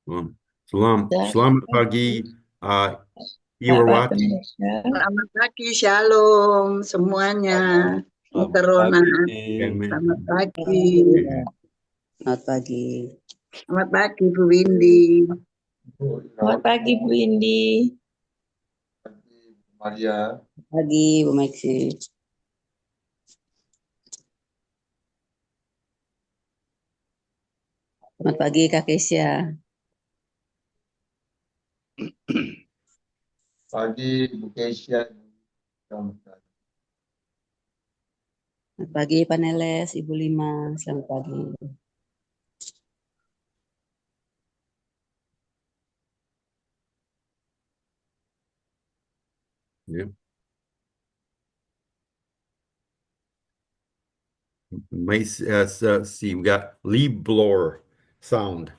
Selamat pagi, Bapak Iwawati. Pendeta. Selamat pagi, Shalom semuanya. Selamat Terona, pagi. selamat pagi. Selamat pagi. Selamat pagi, Bu Windy. Selamat pagi Bu Indi. Maria. Pagi Bu Maxi. Selamat pagi Kak Kesia. Pagi Bu Kesia. Selamat pagi Paneles, Ibu Lima. Selamat pagi. Yeah. See, we got leaf blower sound.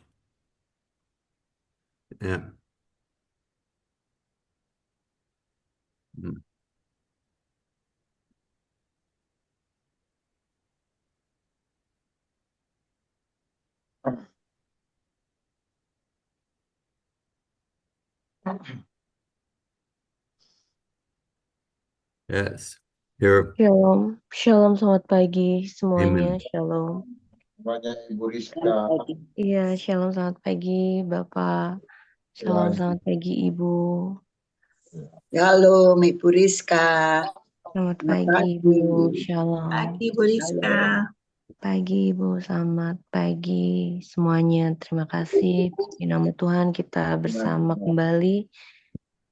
Yeah. Mm. Yes. Here. Shalom, shalom, selamat pagi semuanya, Amen. shalom. Banyak Ibu Rizka. Selamat pagi. Iya, shalom, selamat pagi Bapak, shalom, selamat pagi Ibu. Shalom, Ibu Rizka. Selamat Selamat pagi pagi. Ibu, shalom. Pagi Bu Rizka. Pagi Ibu, selamat pagi semuanya. Terima kasih. Di nama Tuhan kita bersama kembali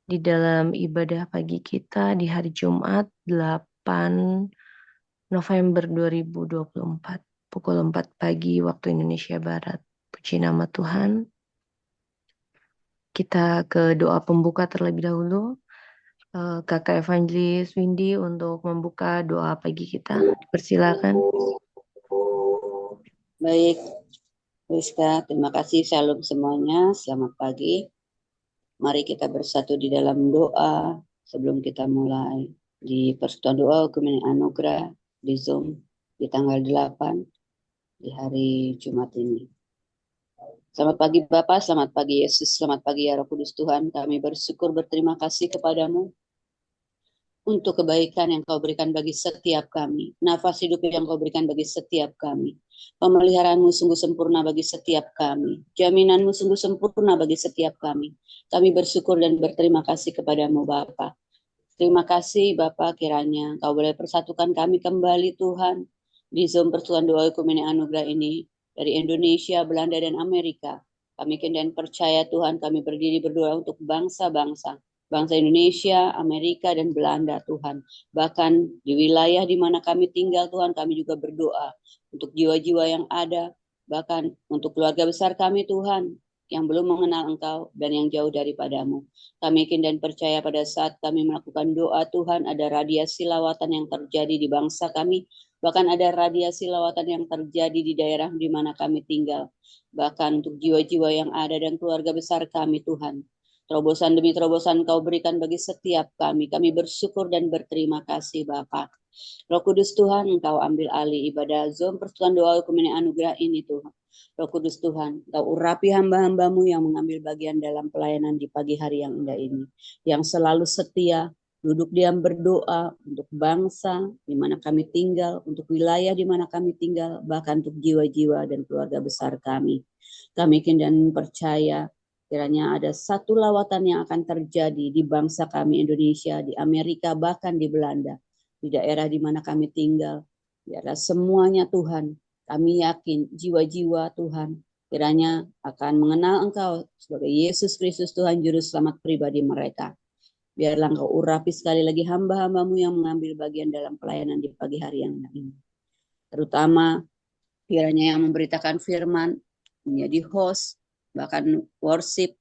di dalam ibadah pagi kita di hari Jumat 8 November 2024 pukul 4 pagi waktu Indonesia Barat. Puji nama Tuhan. Kita ke doa pembuka terlebih dahulu. Kakak Evangelis Windy untuk membuka doa pagi kita. Persilakan. Baik, Rizka, terima kasih. Shalom semuanya. Selamat pagi. Mari kita bersatu di dalam doa sebelum kita mulai di persekutuan doa Hukuman Anugerah di Zoom di tanggal 8 di hari Jumat ini. Selamat pagi Bapak, selamat pagi Yesus, selamat pagi ya Roh Kudus Tuhan. Kami bersyukur berterima kasih kepadamu untuk kebaikan yang kau berikan bagi setiap kami. Nafas hidup yang kau berikan bagi setiap kami. Pemeliharaanmu sungguh sempurna bagi setiap kami. Jaminanmu sungguh sempurna bagi setiap kami. Kami bersyukur dan berterima kasih kepadamu Bapa. Terima kasih Bapak, kiranya kau boleh persatukan kami kembali Tuhan di Zoom Persatuan Doa Ekumene Anugerah ini dari Indonesia, Belanda, dan Amerika. Kami dan percaya Tuhan, kami berdiri berdoa untuk bangsa-bangsa, bangsa Indonesia, Amerika, dan Belanda Tuhan. Bahkan di wilayah di mana kami tinggal Tuhan, kami juga berdoa untuk jiwa-jiwa yang ada, bahkan untuk keluarga besar kami Tuhan, yang belum mengenal Engkau dan yang jauh daripadamu. Kami yakin dan percaya pada saat kami melakukan doa Tuhan, ada radiasi lawatan yang terjadi di bangsa kami, bahkan ada radiasi lawatan yang terjadi di daerah di mana kami tinggal. Bahkan untuk jiwa-jiwa yang ada dan keluarga besar kami Tuhan. Terobosan demi terobosan Kau berikan bagi setiap kami. Kami bersyukur dan berterima kasih Bapa. Roh Kudus Tuhan, Engkau ambil alih ibadah Zoom Persekutuan Doa Ekumene Anugerah ini Tuhan. Roh Kudus Tuhan, Engkau urapi hamba-hambamu yang mengambil bagian dalam pelayanan di pagi hari yang indah ini. Yang selalu setia, duduk diam berdoa untuk bangsa di mana kami tinggal, untuk wilayah di mana kami tinggal, bahkan untuk jiwa-jiwa dan keluarga besar kami. Kami yakin dan percaya kiranya ada satu lawatan yang akan terjadi di bangsa kami Indonesia, di Amerika, bahkan di Belanda, di daerah di mana kami tinggal. Biarlah semuanya Tuhan, kami yakin jiwa-jiwa Tuhan kiranya akan mengenal Engkau sebagai Yesus Kristus Tuhan Juru Selamat pribadi mereka. Biarlah Engkau urapi sekali lagi hamba-hambamu yang mengambil bagian dalam pelayanan di pagi hari yang ini. Terutama kiranya yang memberitakan firman, menjadi host, bahkan worship,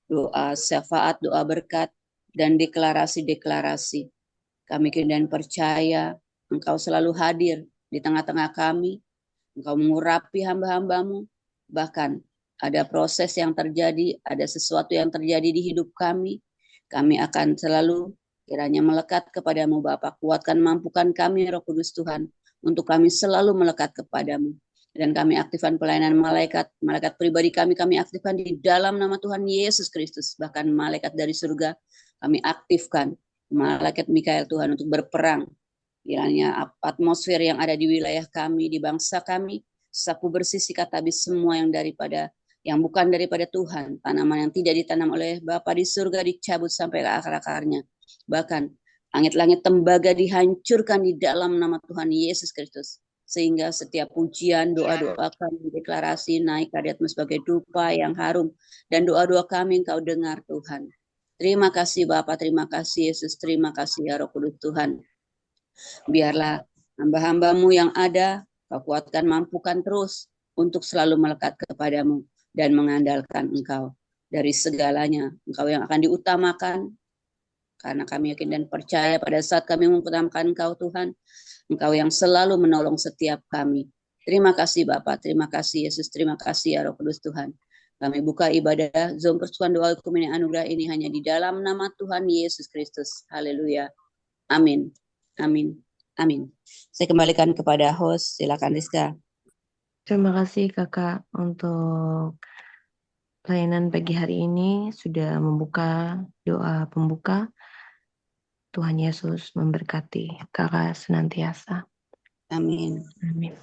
doa syafaat, doa berkat, dan deklarasi-deklarasi. Kami yakin dan percaya Engkau selalu hadir di tengah-tengah kami. Engkau mengurapi hamba-hambamu. Bahkan ada proses yang terjadi, ada sesuatu yang terjadi di hidup kami. Kami akan selalu kiranya melekat kepadamu Bapa. Kuatkan, mampukan kami Roh Kudus Tuhan, untuk kami selalu melekat kepadamu. Dan kami aktifkan pelayanan malaikat, malaikat pribadi kami aktifkan di dalam nama Tuhan Yesus Kristus. Bahkan malaikat dari surga kami aktifkan, malaikat Mikael Tuhan untuk berperang. Kiranya atmosfer yang ada di wilayah kami, di bangsa kami, sapu bersih sikat habis semua yang bukan daripada Tuhan. Tanaman yang tidak ditanam oleh Bapa di surga dicabut sampai ke akar-akarnya. Bahkan langit-langit tembaga dihancurkan di dalam nama Tuhan Yesus Kristus. Sehingga setiap pujian, doa-doa kami, deklarasi naik ke hadirat-Mu sebagai dupa yang harum. Dan doa-doa kami Engkau dengar Tuhan. Terima kasih Bapa, terima kasih Yesus, terima kasih ya Roh Kudus Tuhan. Biarlah hamba-hamba-Mu yang ada, Kau kuatkan, mampukan terus untuk selalu melekat kepadamu dan mengandalkan Engkau dari segalanya. Engkau yang akan diutamakan, karena kami yakin dan percaya pada saat kami mengutamakan Engkau Tuhan, Engkau yang selalu menolong setiap kami. Terima kasih Bapak, terima kasih Yesus, terima kasih ya Roh Kudus Tuhan. Kami buka ibadah Zoom Persekutuan Doa Ekumene Anugerah ini hanya di dalam nama Tuhan Yesus Kristus. Haleluya. Amin. Amin. Amin. Saya kembalikan kepada host. Silakan Rizka. Terima kasih Kakak untuk pelayanan pagi hari ini sudah membuka doa pembuka. Tuhan Yesus memberkati Kakak senantiasa. Amin. Amin.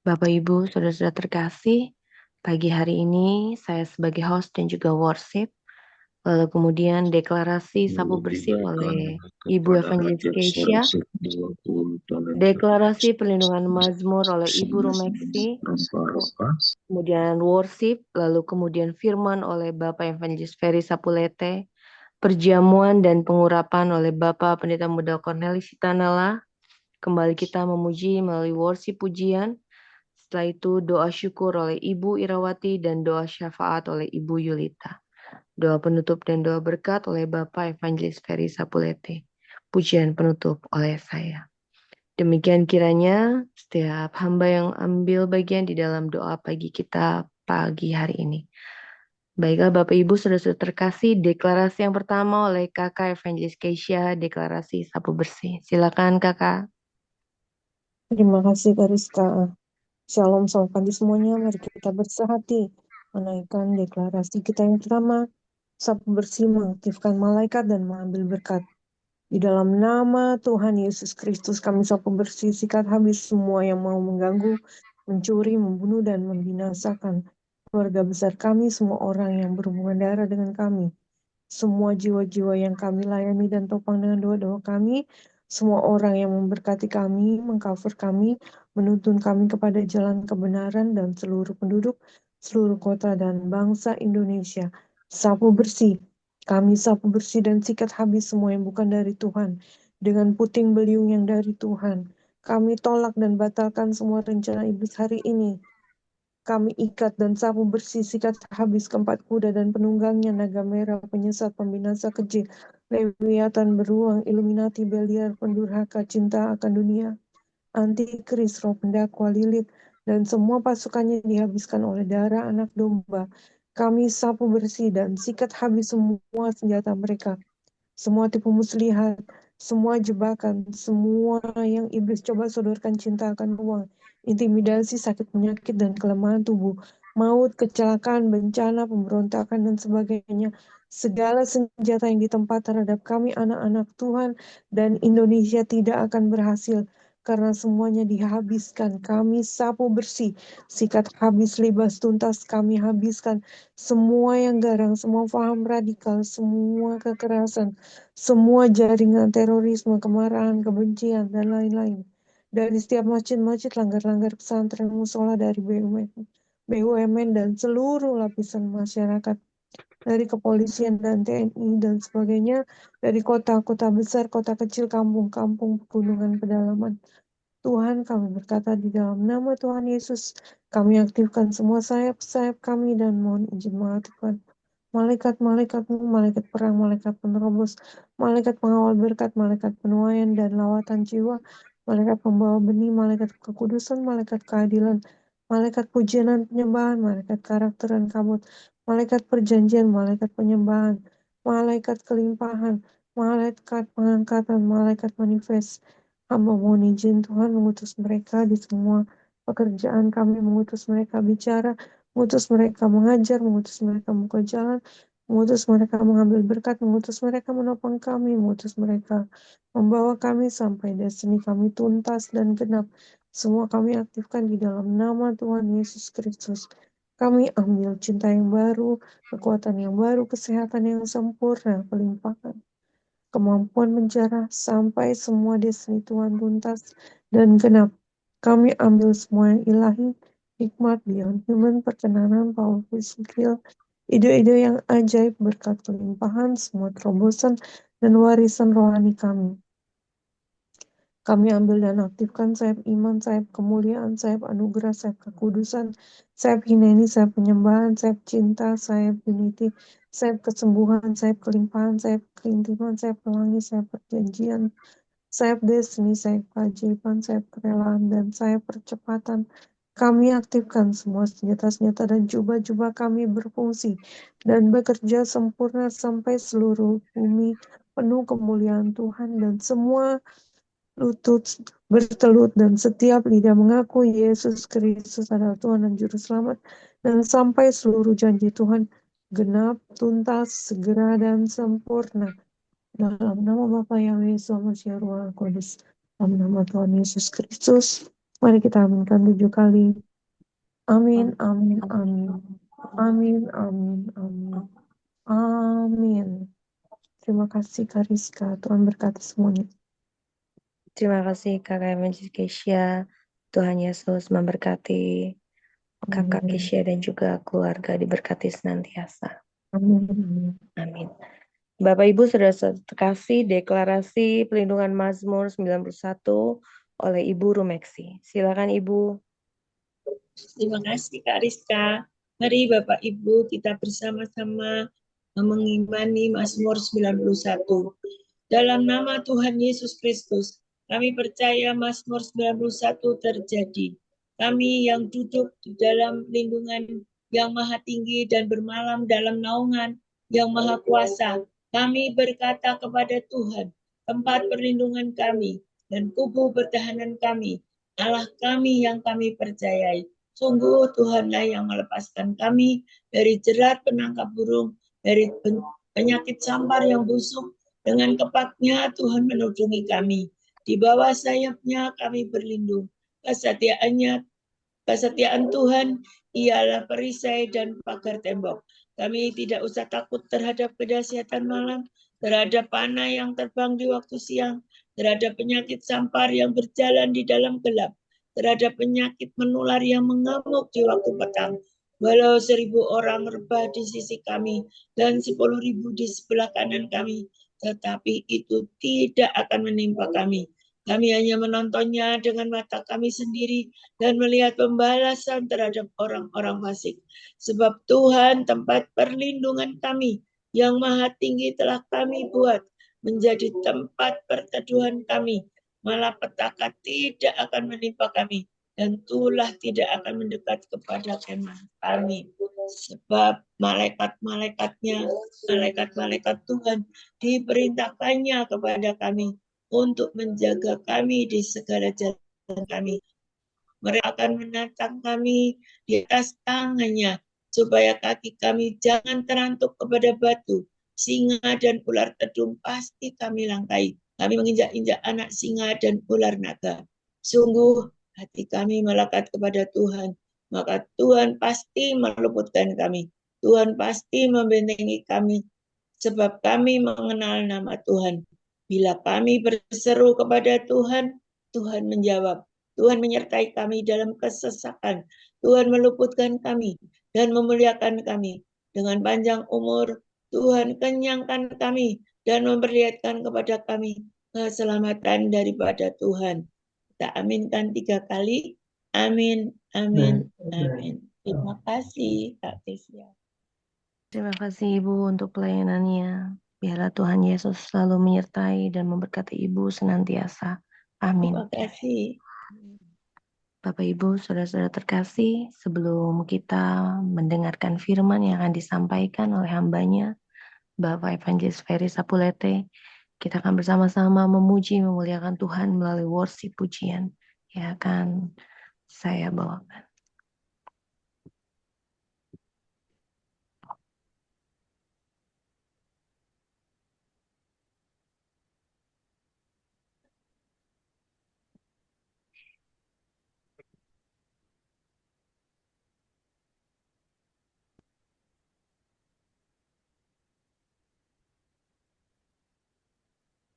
Bapak Ibu, saudara-saudara terkasih, pagi hari ini saya sebagai host dan juga worship, lalu kemudian deklarasi sapu bersih oleh Ibu Evangelis Keisha, deklarasi perlindungan Mazmur oleh Ibu Rumeksi, kemudian worship, lalu kemudian firman oleh Bapak Evangelis Ferry Sapulete, perjamuan dan pengurapan oleh Bapak Pendeta Muda Cornelis Sitanela. Kembali kita memuji melalui worship pujian. Setelah itu doa syukur oleh Ibu Irawati dan doa syafaat oleh Ibu Yulita. Doa penutup dan doa berkat oleh Bapak Evangelis Ferry Sapulete. Pujian penutup oleh saya. Demikian kiranya setiap hamba yang ambil bagian di dalam doa pagi kita pagi hari ini. Baiklah Bapak Ibu saudara-saudara terkasih, deklarasi yang pertama oleh Kakak Evangelis Keisha, deklarasi sapu bersih. Silakan Kakak. Terima kasih Kak Rizka. Shalom, selamat pagi semuanya. Mari kita bersehati menaikkan deklarasi kita yang pertama. Sapu bersih mengaktifkan malaikat dan mengambil berkat. Di dalam nama Tuhan Yesus Kristus kami sapu bersih, sikat habis semua yang mau mengganggu, mencuri, membunuh, dan membinasakan keluarga besar kami, semua orang yang berhubungan darah dengan kami. Semua jiwa-jiwa yang kami layani dan topang dengan doa-doa kami, semua orang yang memberkati kami, mengcover kami, menuntun kami kepada jalan kebenaran dan seluruh penduduk, seluruh kota dan bangsa Indonesia. Sapu bersih, kami sapu bersih dan sikat habis semua yang bukan dari Tuhan, dengan puting beliung yang dari Tuhan. Kami tolak dan batalkan semua rencana iblis hari ini. Kami ikat dan sapu bersih, sikat habis keempat kuda dan penunggangnya, naga merah, penyesat, pembinasa keji, Lewiatan, beruang, Illuminati, Beliar, pendurhaka, cinta akan dunia, antikris, roh pendakwa, Lilith, dan semua pasukannya dihabiskan oleh darah anak domba. Kami sapu bersih dan sikat habis semua senjata mereka, semua tipu muslihat, semua jebakan, semua yang iblis coba sodorkan, cinta akan uang, intimidasi, sakit penyakit, dan kelemahan tubuh, maut, kecelakaan, bencana, pemberontakan, dan sebagainya. Segala senjata yang ditempa terhadap kami, anak-anak Tuhan, dan Indonesia tidak akan berhasil, karena semuanya dihabiskan. Kami sapu bersih, sikat habis, libas tuntas, kami habiskan semua yang garang, semua paham radikal, semua kekerasan, semua jaringan terorisme, kemarahan, kebencian, dan lain-lain. Dari setiap masjid-masjid, langgar-langgar pesantren, musola, dari BUMN, dan seluruh lapisan masyarakat, dari kepolisian dan TNI dan sebagainya, dari kota-kota besar, kota kecil, kampung-kampung, pegunungan, pedalaman. Tuhan, kami berkata di dalam nama Tuhan Yesus, kami aktifkan semua sayap-sayap kami dan mohon izin mengaktifkan malaikat-malaikatmu, malaikat perang, malaikat penerobos, malaikat pengawal berkat, malaikat penuaian dan lawatan jiwa, malaikat pembawa benih, malaikat kekudusan, malaikat keadilan, malaikat pujian dan penyembahan, malaikat karakter dan kabut, malaikat perjanjian, malaikat penyembahan, malaikat kelimpahan, malaikat pengangkatan, malaikat manifest. Hamba mohon izin Tuhan mengutus mereka di semua pekerjaan kami, mengutus mereka bicara, mengutus mereka mengajar, mengutus mereka membuka jalan, mengutus mereka mengambil berkat, mengutus mereka menopang kami, mengutus mereka membawa kami sampai destiny kami tuntas dan genap. Semua kami aktifkan di dalam nama Tuhan Yesus Kristus. Kami ambil cinta yang baru, kekuatan yang baru, kesehatan yang sempurna, pelimpahan, kemampuan menjarah sampai semua destiny Tuhan tuntas dan genap. Kami ambil semua yang ilahi, hikmat, beyond human, perkenanan, powerful skill, ide-ide yang ajaib, berkat kelimpahan, semua terobosan, dan warisan rohani kami. Kami ambil dan aktifkan sayap iman, sayap kemuliaan, sayap anugerah, sayap kekudusan, sayap hineni, sayap penyembahan, sayap cinta, sayap unity, sayap kesembuhan, sayap kelimpahan, sayap keintiman, sayap pelangi, sayap perjanjian, sayap destiny, sayap keajaiban, sayap kerelaan, dan sayap percepatan. Kami aktifkan semua senjata-senjata dan jubah-jubah kami berfungsi dan bekerja sempurna sampai seluruh bumi penuh kemuliaan Tuhan, dan semua lutut bertelut dan setiap lidah mengaku Yesus Kristus adalah Tuhan dan Juru Selamat, dan sampai seluruh janji Tuhan genap, tuntas, segera, dan sempurna. Dalam nama Bapa Yahweh, Yesus, Ruah Kudus, dalam nama Tuhan Yesus Kristus, mari kita aminkan 7 kali. Amin, amin, amin. Amin, amin, amin. Amin. Terima kasih Kak Rizka, Tuhan berkati semuanya. Terima kasih Kakak Evangelis Kesia. Tuhan Yesus memberkati Kakak Amin. Kesia dan juga keluarga diberkati senantiasa. Amin. Amin. Amin. Bapak Ibu sudah terkasih deklarasi pelindungan Mazmur 91 oleh Ibu Rumeksi. Silakan Ibu. Terima kasih Kak Rizka. Mari Bapak Ibu kita bersama-sama mengimani Mazmur 91. Dalam nama Tuhan Yesus Kristus, kami percaya Mazmur 91 terjadi. Kami yang duduk di dalam lindungan yang maha tinggi dan bermalam dalam naungan yang maha kuasa, kami berkata kepada Tuhan, tempat perlindungan kami dan kubu pertahanan kami, Allah kami yang kami percayai. Sungguh Tuhanlah yang melepaskan kami dari jerat penangkap burung, dari penyakit sampar yang busuk. Dengan kepaknya Tuhan menudungi kami. Di bawah sayapnya kami berlindung. Kesetiaan Tuhan ialah perisai dan pagar tembok. Kami tidak usah takut terhadap kedahsyatan malam, terhadap panah yang terbang di waktu siang, terhadap penyakit sampar yang berjalan di dalam gelap, terhadap penyakit menular yang mengamuk di waktu petang. Walau 1.000 orang rebah di sisi kami dan 10.000 di sebelah kanan kami, tetapi itu tidak akan menimpa kami. Kami hanya menontonnya dengan mata kami sendiri dan melihat pembalasan terhadap orang-orang fasik. Sebab Tuhan tempat perlindungan kami yang maha tinggi telah kami buat menjadi tempat perteduhan kami. Malapetaka tidak akan menimpa kami dan tulah tidak akan mendekat kepada kemah kami. Sebab malaikat-malaikatnya, malaikat-malaikat Tuhan diperintahkannya kepada kami untuk menjaga kami di segala jalan kami. Mereka akan menatang kami di atas tangannya, supaya kaki kami jangan terantuk kepada batu. Singa dan ular tedung pasti kami langkai. Kami menginjak-injak anak singa dan ular naga. Sungguh hati kami melekat kepada Tuhan, maka Tuhan pasti meluputkan kami. Tuhan pasti membentengi kami, sebab kami mengenal nama Tuhan. Bila kami berseru kepada Tuhan, Tuhan menjawab. Tuhan menyertai kami dalam kesesakan. Tuhan meluputkan kami dan memuliakan kami. Dengan panjang umur, Tuhan kenyangkan kami dan memperlihatkan kepada kami keselamatan daripada Tuhan. Kita aminkan 3 kali. Amin, amin, amin. Terima kasih, Kak Kesia. Terima kasih Ibu untuk pelayanannya. Biarlah Tuhan Yesus selalu menyertai dan memberkati Ibu senantiasa. Amin. Terima kasih. Bapak Ibu, saudara-saudara terkasih, sebelum kita mendengarkan firman yang akan disampaikan oleh hambanya, Bapak Evangelis Ferry Sapulete, kita akan bersama-sama memuji, memuliakan Tuhan melalui worship pujian. Ya kan, saya bawakan.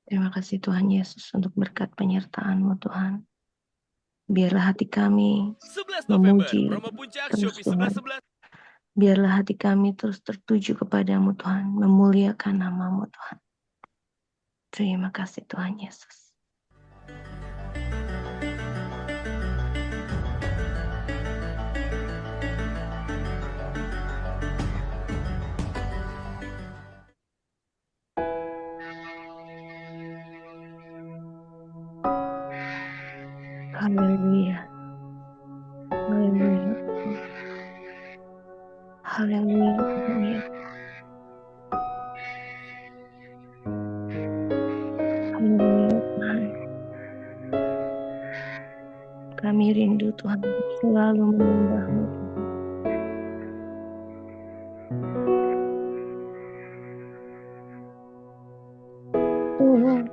Terima kasih Tuhan Yesus untuk berkat penyertaan-Mu Tuhan. Biarlah hati kami 11 November, memuji promo puncak terus Shopee Tuhan. 11.11. Biarlah hati kami terus tertuju kepadamu Tuhan, memuliakan nama-Mu Tuhan. Terima kasih Tuhan Yesus. Haleluya. Haleluya. Haleluya Tuhan Yesus. Haleluya Tuhan. Kami rindu Tuhan selalu menyembah-Mu Tuhan. Tuhan,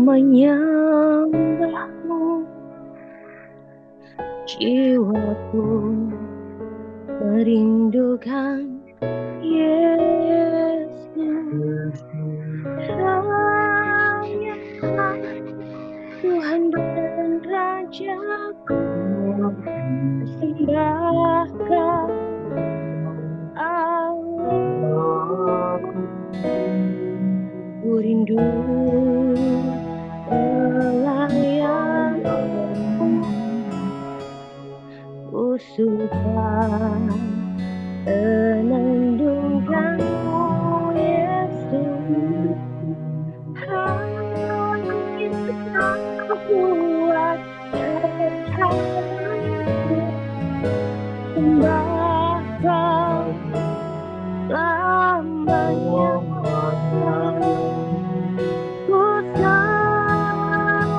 menyembah-Mu, jiwaku merindukan Yesus. Hanya Tuhan dan Rajaku, sembahkan Allah. Ku rindu pelayan-Mu, ku suka menandungkan-Mu Yesus. Hanya kuat hatiku, sembahkan lamanya. Ku sembah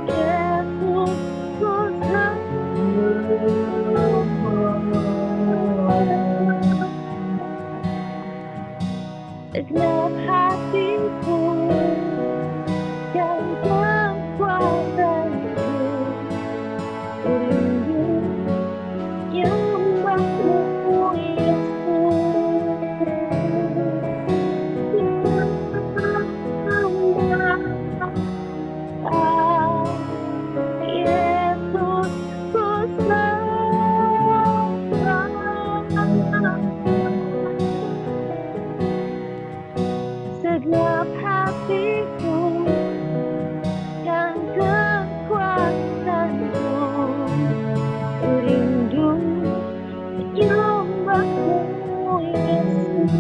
Yesus, ku segenap hatiku dan kekuatanku, rindu nyembah-Mu Yesus. Yesus, ku segenap hatiku dan kekuatanku, rindu menyembah-Mu Yesus.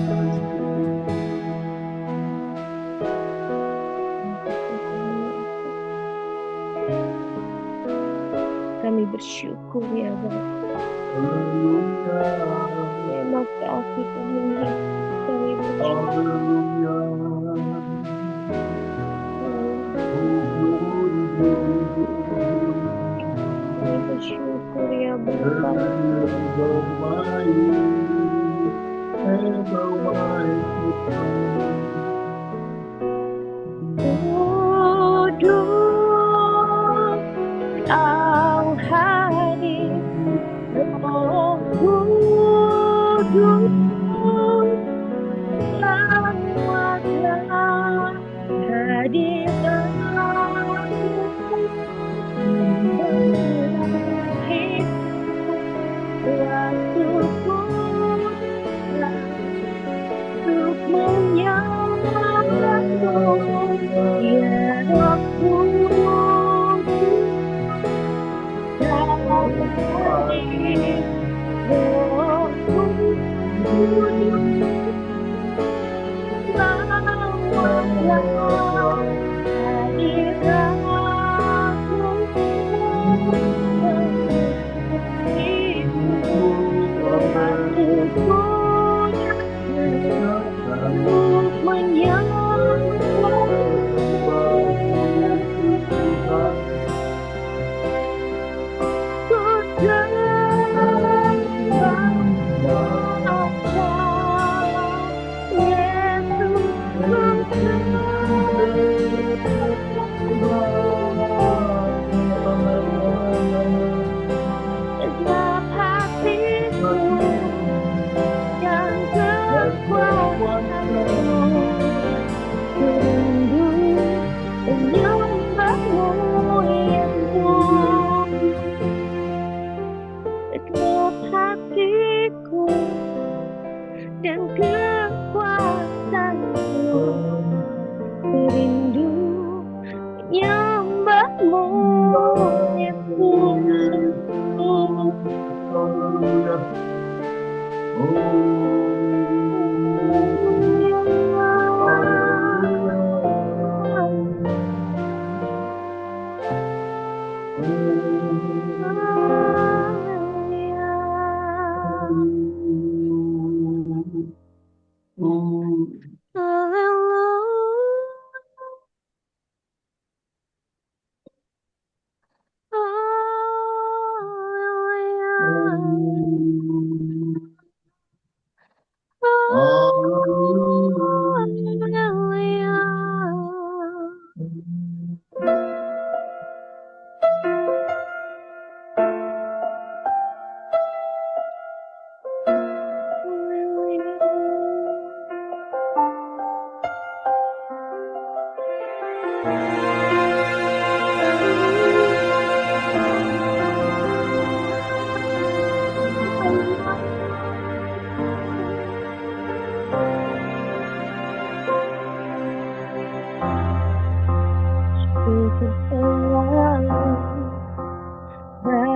Kami bersyukur ya Bapa. Terima kasih Tuhan Yesus. Kami bersyukur ya Bapa. Kudus Kau hadir, Roh Kudus lamanya hadirat-Mu, waktuku untuk menyembah-Mu, ya Roh Kudus. Kau hadir, Roh Kudus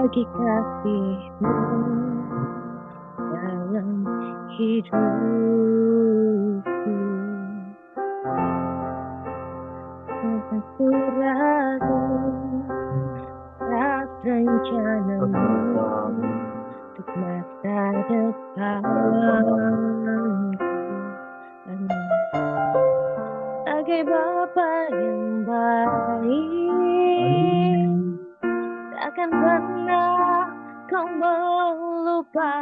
bagi kasih-Mu dalam hidupku. Aku ragu atas rencana-Mu untuk masa depanku. Sebagai Bapa yang baik, takkan pernah Kau melupakanku.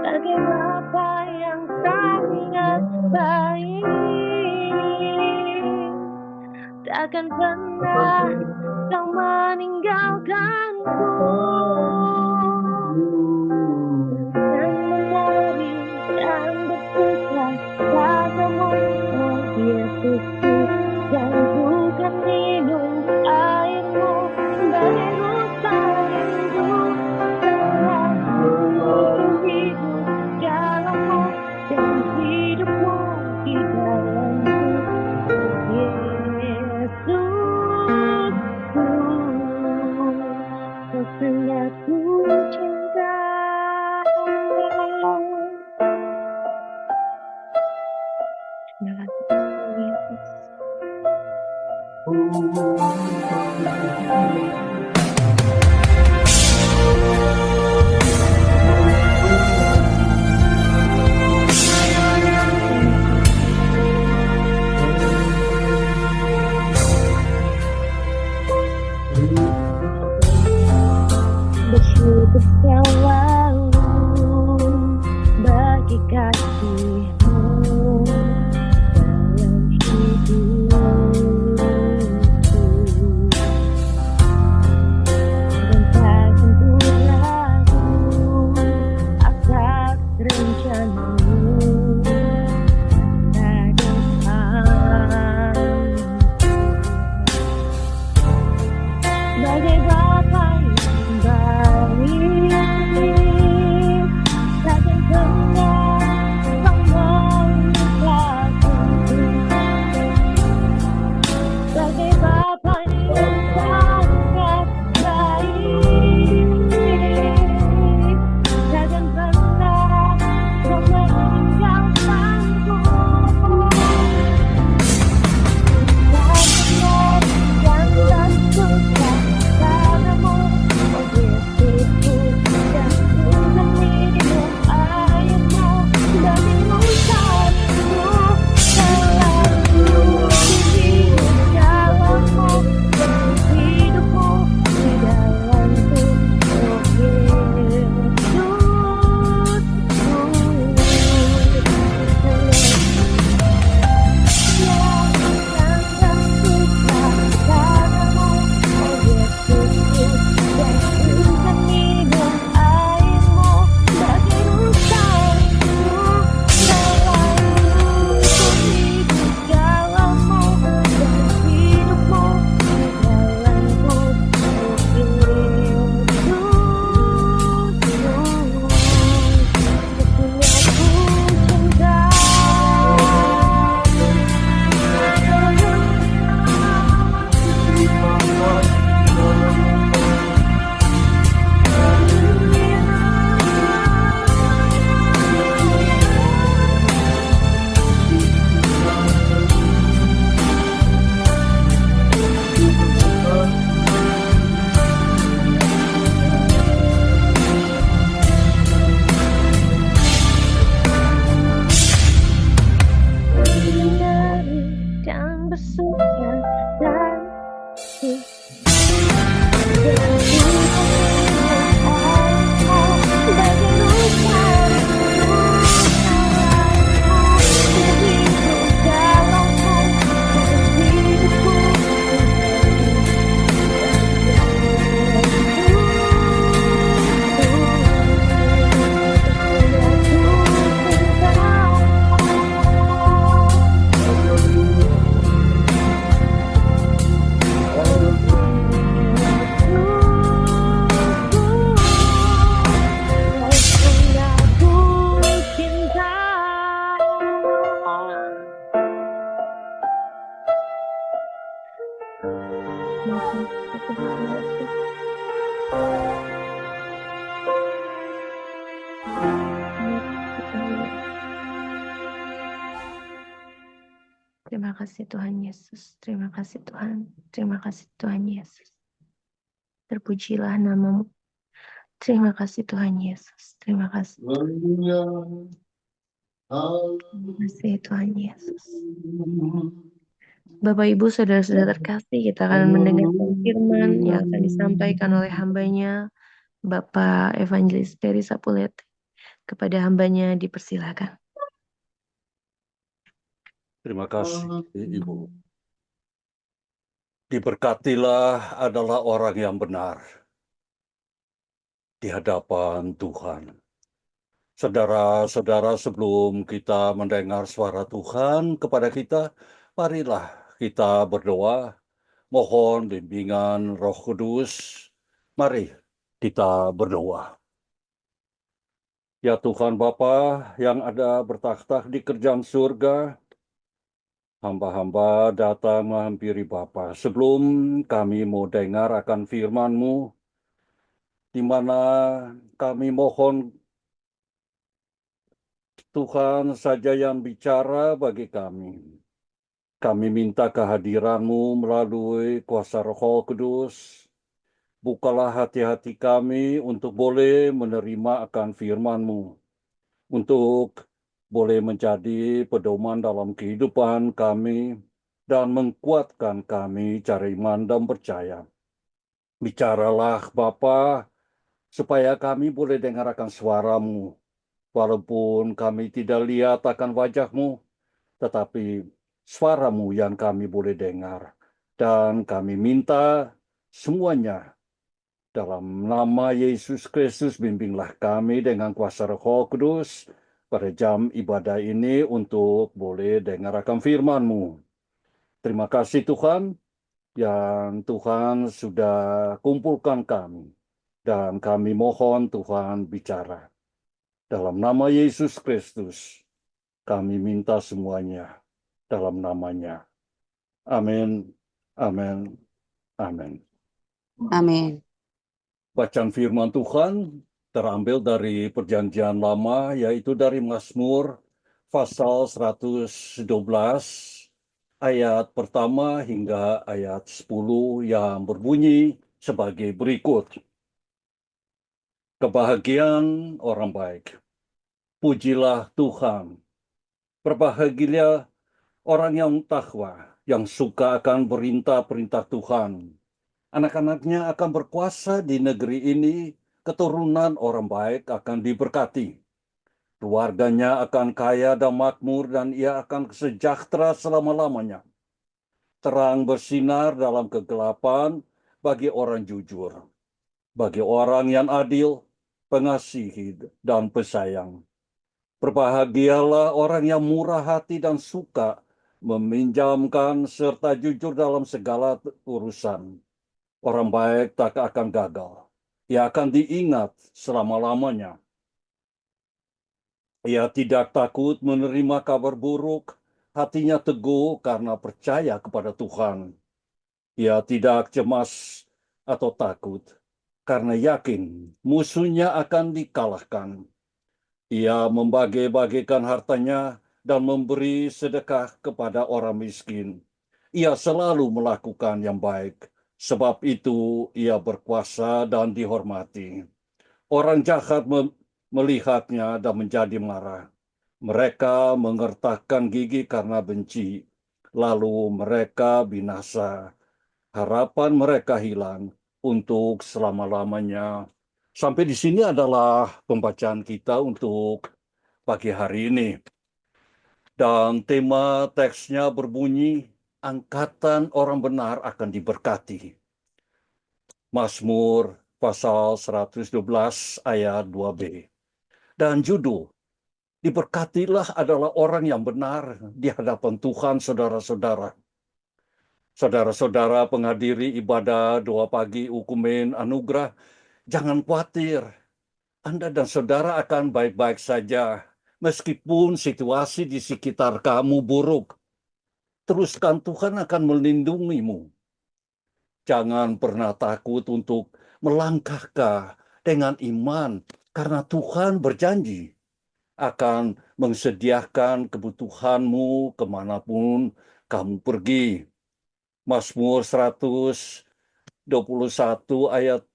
Sebagai Bapa yang sangat baik, takkan pernah Kau meninggalkanku. Dan menari dan bersuka padamu, oh Yesusku, dan bukan minum airmu sebagai rusa rindu. Selalu hidup dalammu dan hidupmu di dalamku, Yesusku. Kau Terima kasih Tuhan Yesus. Terima kasih Tuhan. Terima kasih Tuhan Yesus. Terpujilah namamu. Terima kasih Tuhan Yesus. Terima kasih. Terima kasih Tuhan Yesus. Bapak Ibu saudara-saudara terkasih, kita akan mendengarkan firman yang akan disampaikan oleh hambanya Bapak Evangelis Peri Sapulete. Kepada hambanya dipersilakan. Terima kasih, Ibu. Diberkatilah adalah orang yang benar di hadapan Tuhan. Saudara-saudara, sebelum kita mendengar suara Tuhan kepada kita, marilah kita berdoa, mohon bimbingan Roh Kudus. Mari kita berdoa. Ya Tuhan Bapa yang ada bertakhta di kerjaan surga, hamba-hamba datang menghampiri Bapa. Sebelum kami mau dengar akan firman-Mu, di mana kami mohon Tuhan saja yang bicara bagi kami. Kami minta kehadiran-Mu melalui kuasa Roh Kudus. Bukalah hati-hati kami untuk boleh menerima akan firman-Mu. Untuk boleh menjadi pedoman dalam kehidupan kami dan menguatkan kami cara iman dan percaya. Bicaralah Bapa, supaya kami boleh dengar akan suara-Mu. Walaupun kami tidak lihat akan wajah-Mu, tetapi suara-Mu yang kami boleh dengar. Dan kami minta semuanya dalam nama Yesus Kristus, bimbinglah kami dengan kuasa Roh Kudus pada jam ibadah ini untuk boleh dengar akan firman-Mu. Terima kasih Tuhan, yang Tuhan sudah kumpulkan kami. Dan kami mohon Tuhan bicara. Dalam nama Yesus Kristus, kami minta semuanya dalam namanya. Amin, amin, amin. Amin. Bacaan firman Tuhan terambil dari Perjanjian Lama, yaitu dari Mazmur pasal 112 ayat pertama hingga ayat 10 yang berbunyi sebagai berikut. Kebahagiaan orang baik. Pujilah Tuhan. Berbahagialah orang yang takwa, yang suka akan perintah-perintah Tuhan. Anak-anaknya akan berkuasa di negeri ini, keturunan orang baik akan diberkati. Keluarganya akan kaya dan makmur, dan ia akan sejahtera selama-lamanya. Terang bersinar dalam kegelapan bagi orang jujur, bagi orang yang adil, pengasihi, dan pesayang. Berbahagialah orang yang murah hati dan suka meminjamkan serta jujur dalam segala urusan. Orang baik tak akan gagal. Ia akan diingat selama-lamanya. Ia tidak takut menerima kabar buruk. Hatinya teguh karena percaya kepada Tuhan. Ia tidak cemas atau takut karena yakin musuhnya akan dikalahkan. Ia membagi-bagikan hartanya dan memberi sedekah kepada orang miskin. Ia selalu melakukan yang baik. Sebab itu ia berkuasa dan dihormati. Orang jahat melihatnya dan menjadi marah. Mereka mengertakkan gigi karena benci. Lalu mereka binasa. Harapan mereka hilang untuk selama-lamanya. Sampai di sini adalah pembacaan kita untuk pagi hari ini. Dan tema teksnya berbunyi, angkatan orang benar akan diberkati. Mazmur pasal 112 ayat 2b. Dan judul, diberkatilah adalah orang yang benar di hadapan Tuhan, saudara-saudara. Saudara-saudara penghadiri ibadah doa pagi Ukumen Anugerah, jangan khawatir. Anda dan saudara akan baik-baik saja, meskipun situasi di sekitar kamu buruk. Teruskan, Tuhan akan melindungimu. Jangan pernah takut untuk melangkahkah dengan iman, karena Tuhan berjanji akan menyediakan kebutuhanmu kemanapun Kamu pergi. Mazmur 121 ayat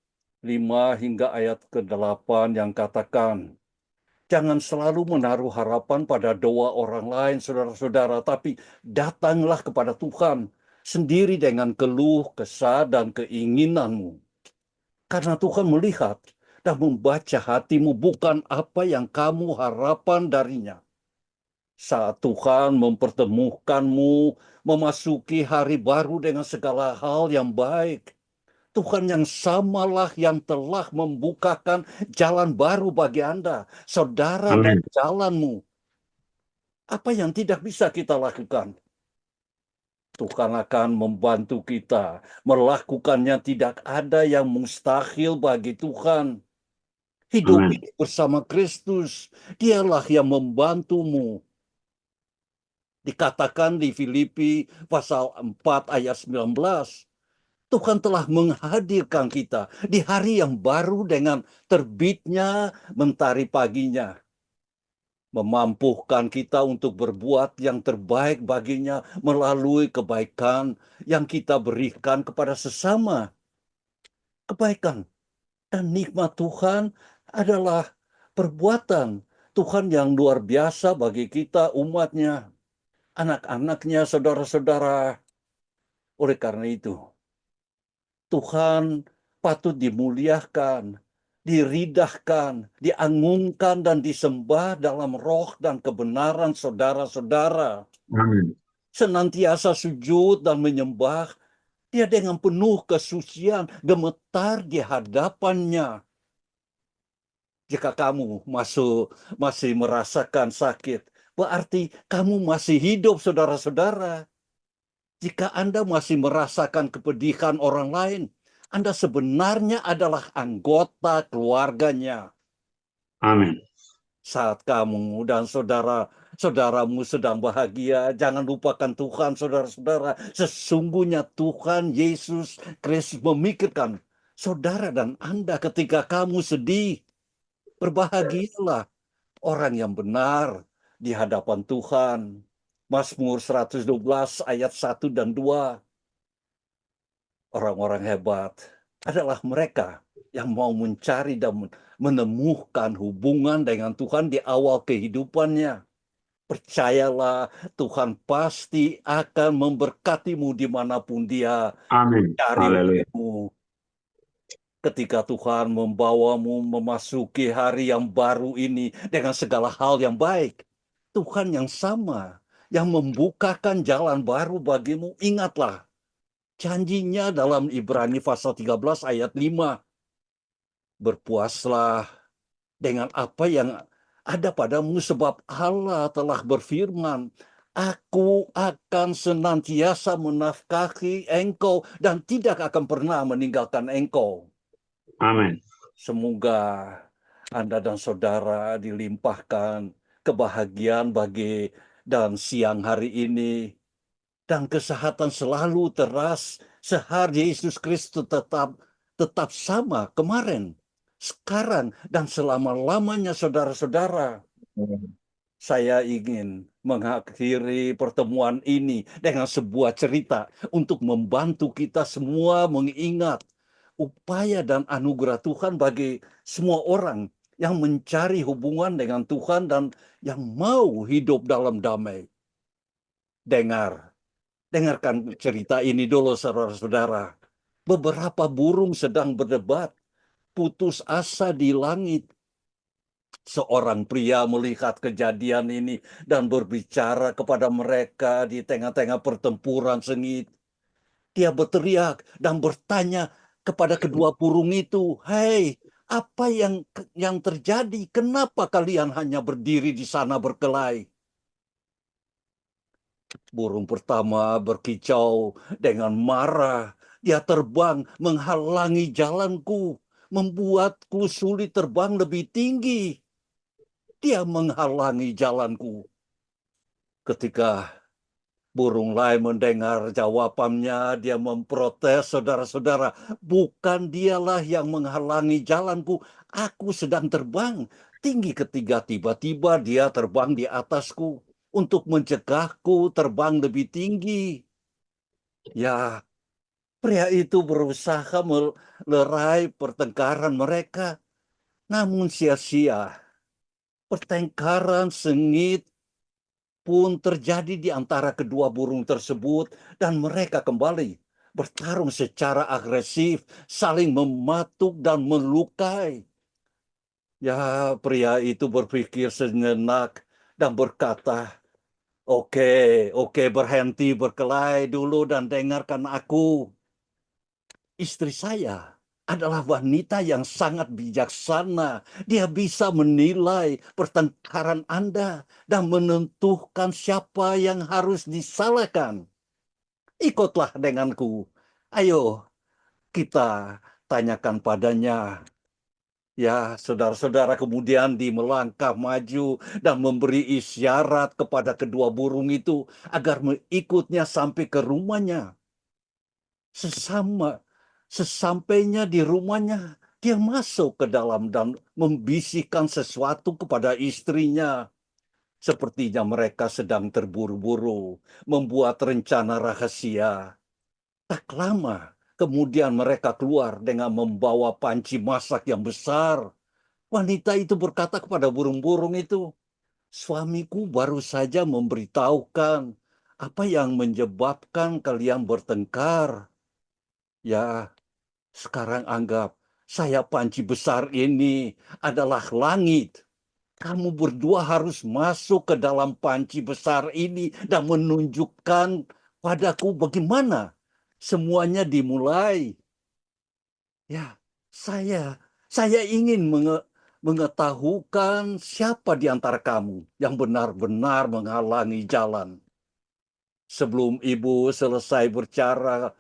5 hingga ayat ke-8 yang katakan, jangan selalu menaruh harapan pada doa orang lain, saudara-saudara, tapi datanglah kepada Tuhan sendiri dengan keluh, kesah, dan keinginanmu. Karena Tuhan melihat dan membaca hatimu, bukan apa yang kamu harapkan darinya. Saat Tuhan mempertemukanmu, memasuki hari baru dengan segala hal yang baik, Tuhan yang samalah yang telah membukakan jalan baru bagi Anda, saudara, dan Amin. jalanmu. Apa yang tidak bisa kita lakukan? Tuhan akan membantu kita melakukannya. Tidak ada yang mustahil bagi Tuhan. Hidup Amin. ini bersama Kristus, Dialah yang membantumu. Dikatakan di Filipi pasal 4 ayat 19, Tuhan telah menghadirkan kita di hari yang baru dengan terbitnya mentari paginya. Memampukan kita untuk berbuat yang terbaik baginya melalui kebaikan yang kita berikan kepada sesama. Kebaikan dan nikmat Tuhan adalah perbuatan Tuhan yang luar biasa bagi kita, umatnya, anak-anaknya, saudara-saudara. Oleh karena itu, Tuhan patut dimuliakan, diridahkan, diangungkan, dan disembah dalam roh dan kebenaran saudara-saudara. Amin. Senantiasa sujud dan menyembah Dia dengan penuh kesucian, gemetar di hadapannya. Jika kamu masih merasakan sakit, berarti kamu masih hidup, saudara-saudara. Jika Anda masih merasakan kepedihan orang lain, Anda sebenarnya adalah anggota keluarganya. Amin. Saat kamu dan saudaramu sedang bahagia, jangan lupakan Tuhan, saudara-saudara. Sesungguhnya Tuhan Yesus Kristus memikirkan saudara dan Anda ketika kamu sedih. Berbahagialah orang yang benar di hadapan Tuhan. Mazmur 112 ayat 1 dan 2. Orang-orang hebat adalah mereka yang mau mencari dan menemukan hubungan dengan Tuhan di awal kehidupannya. Percayalah, Tuhan pasti akan memberkatimu dimanapun Dia Amin. cari Haleluya. olehmu. Ketika Tuhan membawamu memasuki hari yang baru ini dengan segala hal yang baik, Tuhan yang sama yang membukakan jalan baru bagimu, ingatlah janjinya dalam Ibrani pasal 13 ayat 5. Berpuaslah dengan apa yang ada padamu sebab Allah telah berfirman, Aku akan senantiasa menafkahi engkau dan tidak akan pernah meninggalkan engkau. Amin. Semoga Anda dan saudara dilimpahkan kebahagiaan dan siang hari ini, dan kesehatan selalu teras sehari Yesus Kristus tetap sama kemarin, sekarang, dan selama-lamanya, saudara-saudara. Saya ingin mengakhiri pertemuan ini dengan sebuah cerita untuk membantu kita semua mengingat upaya dan anugerah Tuhan bagi semua orang yang mencari hubungan dengan Tuhan dan yang mau hidup dalam damai. Dengarkan cerita ini dulu, saudara-saudara. Beberapa burung sedang berdebat, putus asa di langit. Seorang pria melihat kejadian ini dan berbicara kepada mereka di tengah-tengah pertempuran sengit. Dia berteriak dan bertanya kepada kedua burung itu, "Hei, apa yang terjadi? Kenapa kalian hanya berdiri di sana berkelahi?" Burung pertama berkicau dengan marah. Dia terbang menghalangi jalanku, membuatku sulit terbang lebih tinggi. Dia menghalangi jalanku. Ketika burung lain mendengar jawabannya, dia memprotes, saudara-saudara, bukan dialah yang menghalangi jalanku, aku sedang terbang tinggi. Ketiga tiba-tiba dia terbang di atasku. untuk mencegahku terbang lebih tinggi. Ya, pria itu berusaha melerai pertengkaran mereka, namun sia-sia. Pertengkaran sengit pun terjadi di antara kedua burung tersebut dan mereka kembali bertarung secara agresif, saling mematuk dan melukai. Ya, pria itu berpikir sejenak dan berkata, Oke, berhenti berkelahi dulu dan dengarkan aku. Istri saya adalah wanita yang sangat bijaksana. Dia bisa menilai pertengkaran Anda dan menentukan siapa yang harus disalahkan. Ikutlah denganku. Ayo, kita tanyakan padanya. Ya, saudara-saudara kemudian melangkah maju dan memberi isyarat kepada kedua burung itu agar mengikutnya sampai ke rumahnya. Sesampainya di rumahnya, dia masuk ke dalam dan membisikkan sesuatu kepada istrinya. Sepertinya mereka sedang terburu-buru membuat rencana rahasia. Tak lama, kemudian mereka keluar dengan membawa panci masak yang besar. Wanita itu berkata kepada burung-burung itu, suamiku baru saja memberitahukan apa yang menyebabkan kalian bertengkar. Ya, sekarang anggap saya panci besar ini adalah langit. Kamu berdua harus masuk ke dalam panci besar ini dan menunjukkan padaku bagaimana semuanya dimulai. Ya, saya ingin mengetahukan siapa di antara kamu yang benar-benar menghalangi jalan. Sebelum ibu selesai berbicara,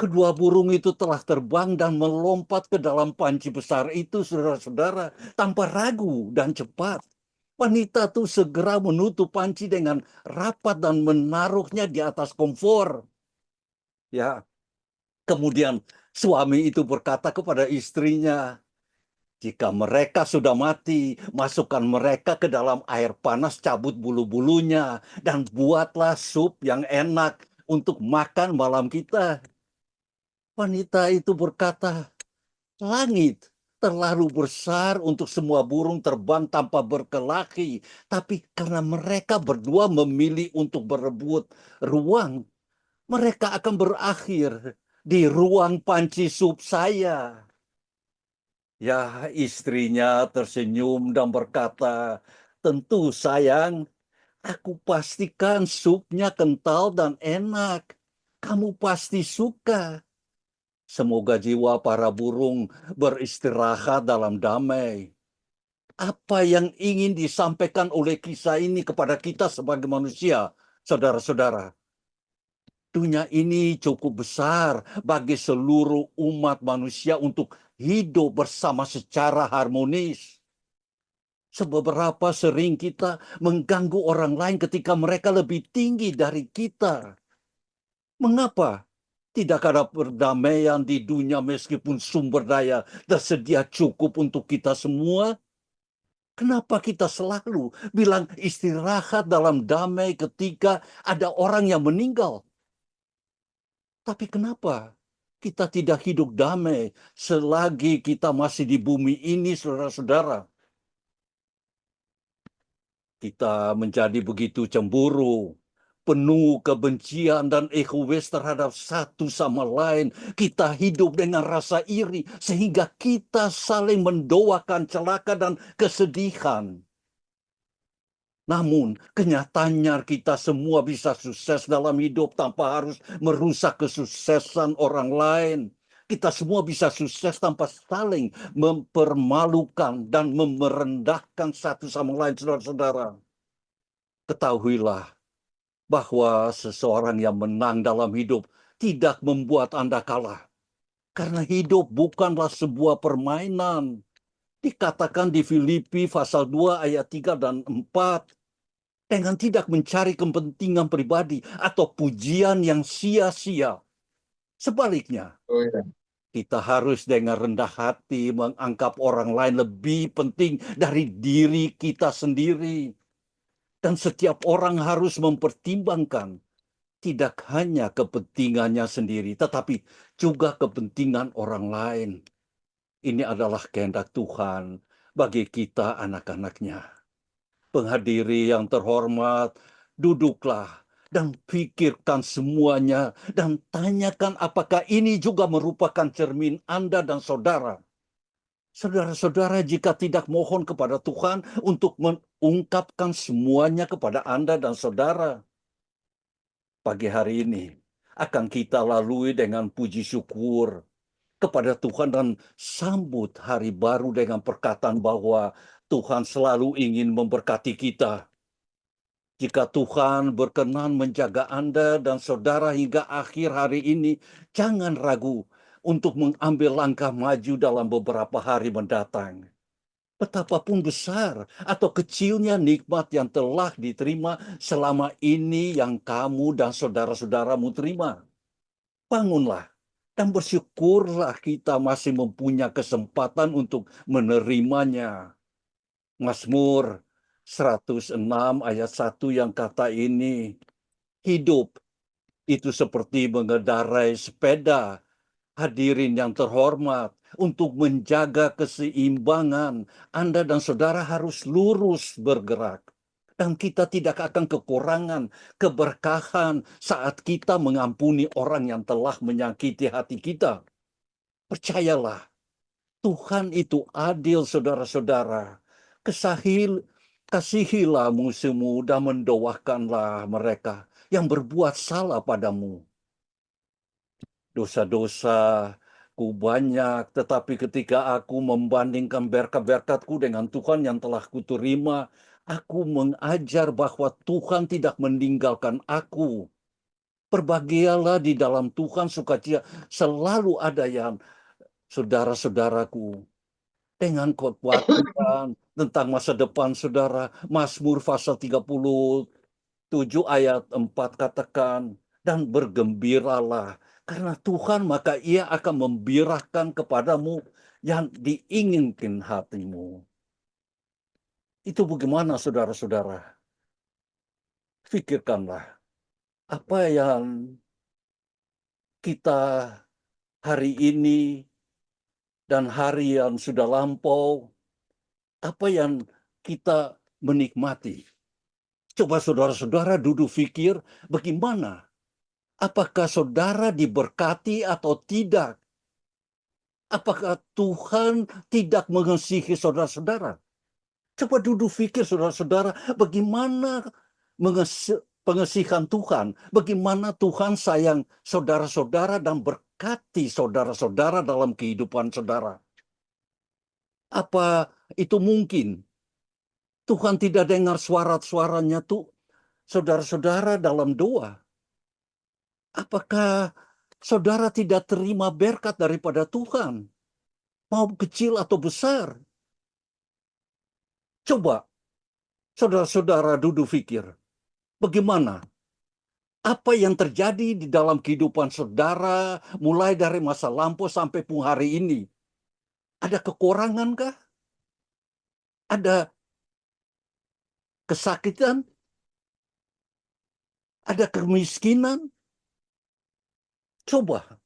kedua burung itu telah terbang dan melompat ke dalam panci besar itu, saudara-saudara, tanpa ragu dan cepat. Wanita itu segera menutup panci dengan rapat dan menaruhnya di atas kompor. Ya, kemudian suami itu berkata kepada istrinya, jika mereka sudah mati, masukkan mereka ke dalam air panas, cabut bulu-bulunya, dan buatlah sup yang enak untuk makan malam kita. Wanita itu berkata, langit terlalu besar untuk semua burung terbang tanpa berkelahi. Tapi karena mereka berdua memilih untuk berebut ruang, mereka akan berakhir di ruang panci sup saya. Ya, istrinya tersenyum dan berkata, tentu sayang, aku pastikan supnya kental dan enak. Kamu pasti suka. Semoga jiwa para burung beristirahat dalam damai. Apa yang ingin disampaikan oleh kisah ini kepada kita sebagai manusia, saudara-saudara? Dunia ini cukup besar bagi seluruh umat manusia untuk hidup bersama secara harmonis. Seberapa sering kita mengganggu orang lain ketika mereka lebih tinggi dari kita. Mengapa tidak ada perdamaian di dunia meskipun sumber daya tersedia cukup untuk kita semua? Kenapa kita selalu bilang istirahat dalam damai ketika ada orang yang meninggal? Tapi kenapa kita tidak hidup damai selagi kita masih di bumi ini, saudara-saudara? Kita menjadi begitu cemburu, penuh kebencian dan egois terhadap satu sama lain. Kita hidup dengan rasa iri sehingga kita saling mendoakan celaka dan kesedihan. Namun kenyataannya kita semua bisa sukses dalam hidup tanpa harus merusak kesuksesan orang lain. Kita semua bisa sukses tanpa saling mempermalukan dan merendahkan satu sama lain, saudara-saudara. Ketahuilah bahwa seseorang yang menang dalam hidup tidak membuat Anda kalah. Karena hidup bukanlah sebuah permainan. Dikatakan di Filipi pasal 2 ayat 3 dan 4. Dengan tidak mencari kepentingan pribadi atau pujian yang sia-sia. Sebaliknya, Oh ya. kita harus dengan rendah hati menganggap orang lain lebih penting dari diri kita sendiri. Dan setiap orang harus mempertimbangkan tidak hanya kepentingannya sendiri, tetapi juga kepentingan orang lain. Ini adalah kehendak Tuhan bagi kita anak-anaknya. Penghadiri yang terhormat, duduklah dan pikirkan semuanya dan tanyakan apakah ini juga merupakan cermin Anda dan saudara. Saudara-saudara, jika tidak mohon kepada Tuhan untuk mengungkapkan semuanya kepada Anda dan saudara, pagi hari ini akan kita lalui dengan puji syukur kepada Tuhan dan sambut hari baru dengan perkataan bahwa Tuhan selalu ingin memberkati kita. Jika Tuhan berkenan menjaga Anda dan saudara hingga akhir hari ini, jangan ragu untuk mengambil langkah maju dalam beberapa hari mendatang. Betapapun besar atau kecilnya nikmat yang telah diterima selama ini yang kamu dan saudara-saudaramu terima. Bangunlah dan bersyukurlah kita masih mempunyai kesempatan untuk menerimanya. Mazmur 106 ayat 1 yang kata ini, hidup itu seperti mengendarai sepeda. Hadirin yang terhormat, untuk menjaga keseimbangan, Anda dan saudara harus lurus bergerak. Dan kita tidak akan kekurangan keberkahan saat kita mengampuni orang yang telah menyakiti hati kita. Percayalah, Tuhan itu adil, saudara-saudara. Kasihilah musuhmu dan mendoakanlah mereka yang berbuat salah padamu. Dosa-dosaku banyak, tetapi ketika aku membandingkan berkat-berkatku dengan Tuhan yang telah kuterima, aku mengajar bahwa Tuhan tidak meninggalkan aku. Berbahagialah di dalam Tuhan, sukacita selalu ada yang saudara-saudaraku. Dengan kekuatan tentang masa depan saudara, Mazmur pasal 37 ayat 4 katakan, dan bergembiralah karena Tuhan, maka Ia akan membirahkan kepadamu yang diinginkan hatimu. Itu bagaimana saudara-saudara? Pikirkanlah apa yang kita hari ini dan hari yang sudah lampau, apa yang kita menikmati. Coba saudara-saudara duduk pikir bagaimana? Apakah saudara diberkati atau tidak? Apakah Tuhan tidak mengasihi saudara-saudara? Coba duduk pikir saudara-saudara, bagaimana pengasihan Tuhan? Bagaimana Tuhan sayang saudara-saudara dan berkati saudara-saudara dalam kehidupan saudara? Apa itu mungkin? Tuhan tidak dengar suara-suaranya tuh saudara-saudara dalam doa. Apakah saudara tidak terima berkat daripada Tuhan? Mau kecil atau besar? Coba saudara-saudara duduk pikir. Bagaimana? Apa yang terjadi di dalam kehidupan saudara mulai dari masa lampau sampai pun hari ini? Ada kekurangan kah? Ada kesakitan? Ada kemiskinan? Coba,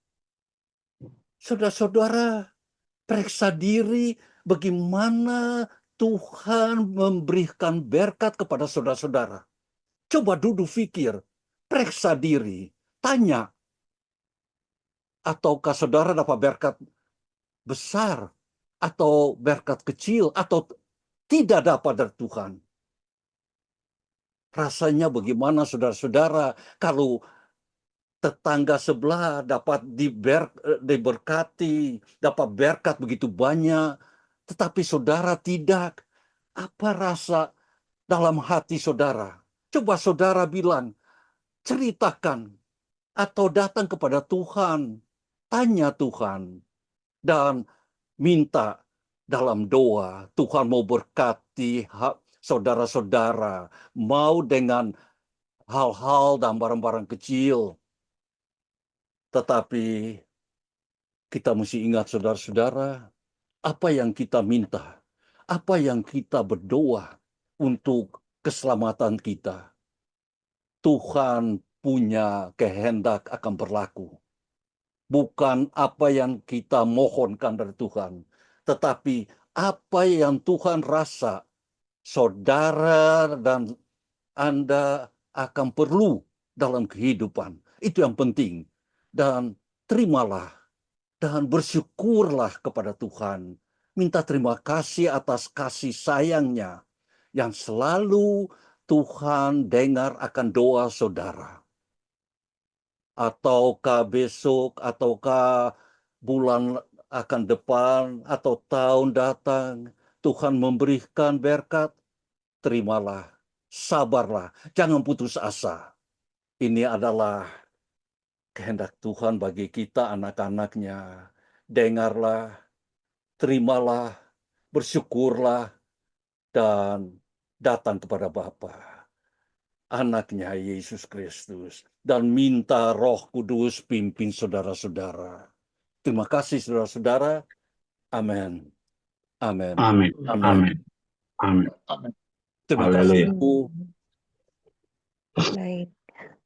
saudara-saudara, periksa diri bagaimana Tuhan memberikan berkat kepada saudara-saudara. Coba duduk pikir, periksa diri, tanya, ataukah saudara dapat berkat besar, atau berkat kecil, atau tidak dapat dari Tuhan. Rasanya bagaimana saudara-saudara kalau tetangga sebelah dapat diberkati, dapat berkat begitu banyak, tetapi saudara tidak. Apa rasa dalam hati saudara? Coba saudara bilang, ceritakan, atau datang kepada Tuhan, tanya Tuhan, dan minta dalam doa, Tuhan mau berkati saudara-saudara, mau dengan hal-hal dan barang-barang kecil. Tetapi kita mesti ingat saudara-saudara, apa yang kita minta, apa yang kita berdoa untuk keselamatan kita. Tuhan punya kehendak akan berlaku. Bukan apa yang kita mohonkan dari Tuhan, tetapi apa yang Tuhan rasa saudara dan Anda akan perlu dalam kehidupan. Itu yang penting. Dan terimalah dan bersyukurlah kepada Tuhan. Minta terima kasih atas kasih sayangnya yang selalu Tuhan dengar akan doa saudara. Ataukah besok, ataukah bulan akan depan, atau tahun datang, Tuhan memberikan berkat, terimalah, sabarlah, jangan putus asa. Ini adalah kehendak Tuhan bagi kita anak-anaknya. Dengarlah, terimalah, bersyukurlah, dan datang kepada Bapa, anaknya Yesus Kristus, dan minta Roh Kudus pimpin saudara-saudara. Terima kasih saudara-saudara. Amin. Amin. Amin. Amin. Amin. Terima kasih Haleluya. Bu. Baik.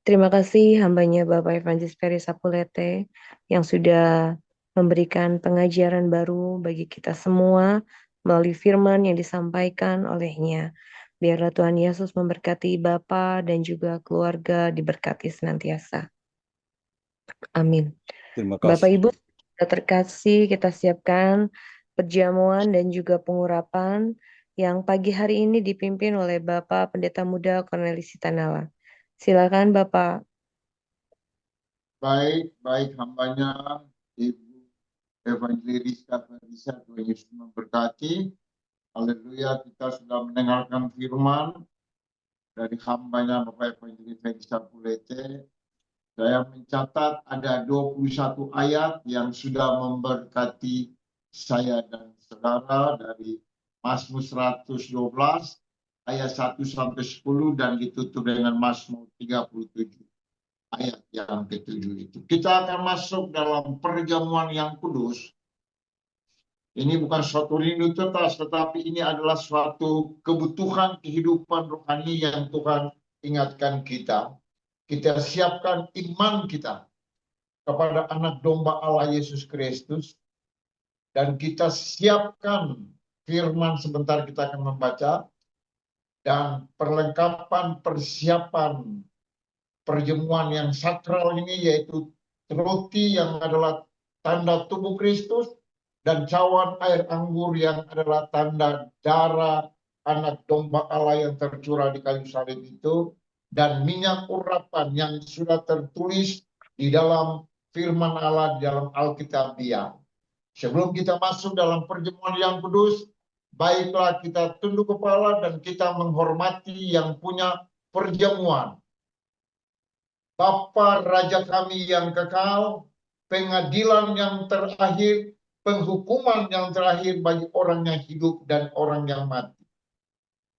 Terima kasih hambanya Bapak Evangelis Ferry Sapulete yang sudah memberikan pengajaran baru bagi kita semua melalui firman yang disampaikan olehnya. Biarlah Tuhan Yesus memberkati Bapa dan juga keluarga diberkati senantiasa. Amin. Terima Bapak kasih. Ibu sudah terkasih, kita siapkan perjamuan dan juga pengurapan yang pagi hari ini dipimpin oleh Bapak Pendeta Muda Cornelis Sitanala. Silakan Bapak. Baik hambanya Ibu Evangelis Kaparisa, Tuhan Yesus memberkati. Haleluya, kita sudah mendengarkan firman dari hambanya Bapak Evangelis Ferry Sapulete. Saya mencatat ada 21 ayat yang sudah memberkati saya dan saudara dari Mazmur 112 ayat 1 sampai 10 dan ditutup dengan Mazmur 37 ayat yang ke-7 itu. Kita akan masuk dalam perjamuan yang kudus. Ini bukan suatu rindu tetas, tetapi ini adalah suatu kebutuhan kehidupan rohani yang Tuhan ingatkan kita. Kita siapkan iman kita kepada anak domba Allah Yesus Kristus. Dan kita siapkan firman sebentar kita akan membaca. Dan perlengkapan persiapan perjamuan yang sakral ini yaitu roti yang adalah tanda tubuh Kristus dan cawan air anggur yang adalah tanda darah anak domba Allah yang tercurah di kayu salib itu, dan minyak urapan yang sudah tertulis di dalam firman Allah di dalam Alkitabiah. Sebelum kita masuk dalam perjamuan yang kudus, baiklah kita tunduk kepala dan kita menghormati yang punya perjamuan. Bapa Raja kami yang kekal, pengadilan yang terakhir, penghukuman yang terakhir bagi orang yang hidup dan orang yang mati.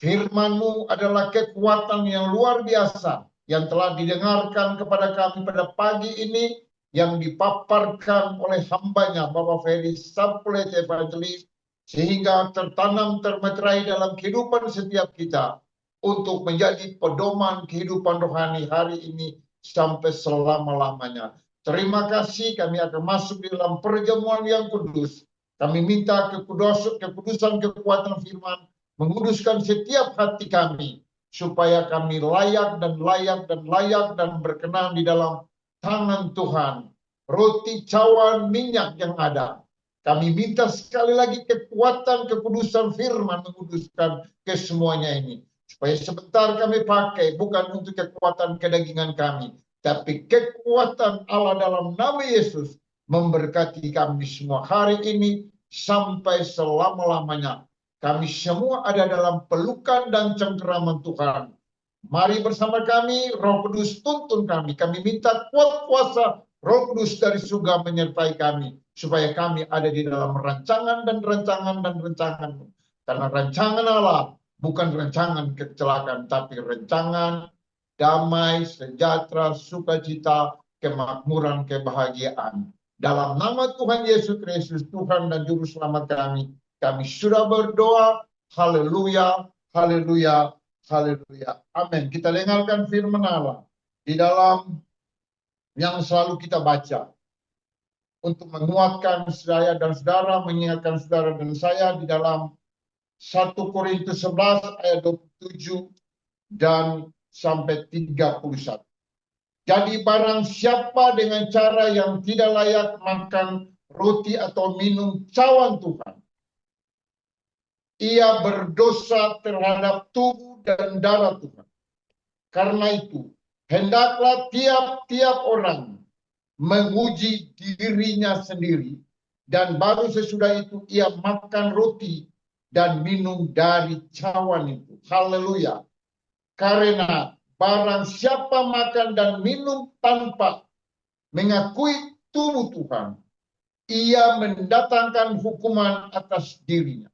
Firman-Mu adalah kekuatan yang luar biasa yang telah didengarkan kepada kami pada pagi ini, yang dipaparkan oleh hambanya Bapak Ferry Sapulete Evangelis, sehingga tertanam termeterai dalam kehidupan setiap kita untuk menjadi pedoman kehidupan rohani hari ini sampai selama-lamanya. Terima kasih, kami akan masuk di dalam perjamuan yang kudus. Kami minta kekudusan kekuatan firman menguduskan setiap hati kami, supaya kami layak dan berkenan di dalam tangan Tuhan. Roti cawan minyak yang ada. Kami minta sekali lagi kekuatan kekudusan firman menguduskan kesemuanya ini. Supaya sebentar kami pakai bukan untuk kekuatan kedagingan kami, tapi kekuatan Allah dalam nama Yesus memberkati kami semua hari ini sampai selama-lamanya. Kami semua ada dalam pelukan dan cengkeraman Tuhan. Mari bersama kami, Roh Kudus tuntun kami. Kami minta kuat kuasa Roh Kudus dari surga menyertai kami, supaya kami ada di dalam rancangan. Karena rancangan Allah bukan rancangan kecelakaan, tapi rancangan damai, sejahtera, sukacita, kemakmuran, kebahagiaan. Dalam nama Tuhan Yesus Kristus, Tuhan dan Juru Selamat kami sudah berdoa. Haleluya, haleluya, Haleluya. Amin. Kita dengarkan firman Allah di dalam yang selalu kita baca. Untuk menguatkan saya dan saudara, mengingatkan saudara dan saya di dalam 1 Korintus 11 ayat 27 dan sampai 31. Jadi barang siapa dengan cara yang tidak layak makan roti atau minum cawan Tuhan, ia berdosa terhadap tubuh dan darah Tuhan. Karena itu, hendaklah tiap-tiap orang menguji dirinya sendiri, dan baru sesudah itu ia makan roti dan minum dari cawan itu. Haleluya. Karena barang siapa makan dan minum tanpa mengakui tubuh Tuhan, ia mendatangkan hukuman atas dirinya.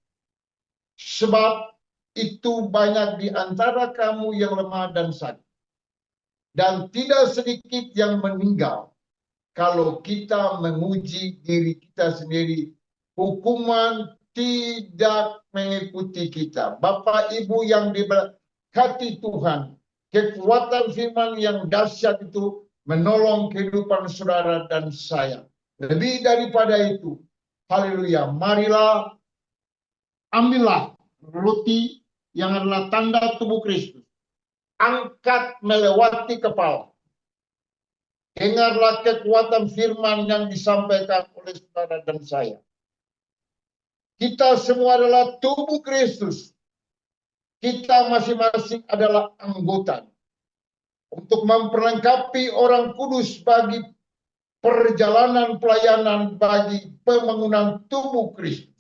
Sebab itu banyak di antara kamu yang lemah dan sakit, dan tidak sedikit yang meninggal. Kalau kita menguji diri kita sendiri, hukuman tidak mengikuti kita. Bapak Ibu yang diberkati Tuhan, kekuatan firman yang dahsyat itu menolong kehidupan saudara dan saya. Lebih daripada itu, haleluya, marilah ambillah roti yang adalah tanda tubuh Kristus. Angkat melewati kepala. Dengarlah kekuatan firman yang disampaikan oleh saudara dan saya. Kita semua adalah tubuh Kristus. Kita masing-masing adalah anggota. Untuk memperlengkapi orang kudus bagi perjalanan pelayanan bagi pembangunan tubuh Kristus.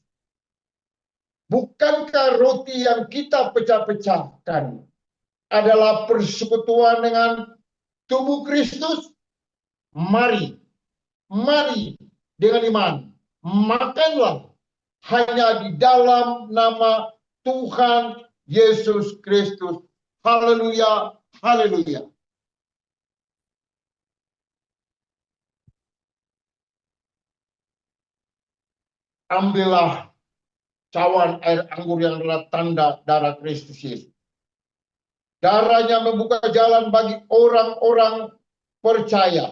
Bukankah roti yang kita pecah-pecahkan adalah persekutuan dengan tubuh Kristus? Mari dengan iman, makanlah hanya di dalam nama Tuhan Yesus Kristus. Haleluya, haleluya. Ambillah cawan air anggur yang adalah tanda darah Kristus Yesus. Darahnya membuka jalan bagi orang-orang percaya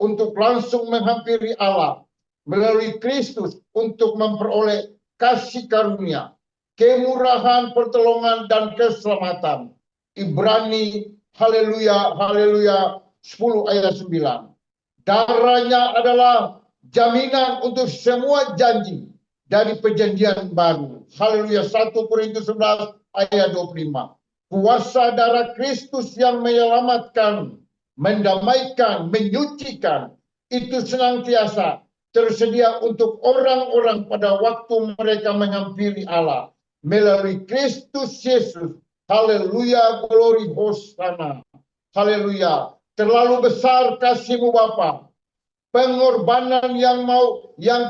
untuk langsung menghampiri Allah melalui Kristus untuk memperoleh kasih karunia, kemurahan, pertolongan, dan keselamatan. Ibrani, haleluya, haleluya, 10 ayat 9. Darahnya adalah jaminan untuk semua janji dari perjanjian baru. Haleluya, 1 Korintus 11 ayat 25. Kuasa darah Kristus yang menyelamatkan, mendamaikan, menyucikan, itu senantiasa tersedia untuk orang-orang pada waktu mereka menghampiri Allah melalui Kristus Yesus. Haleluya, glory, hosana. Haleluya. Terlalu besar kasih-Mu Bapa. Pengorbanan yang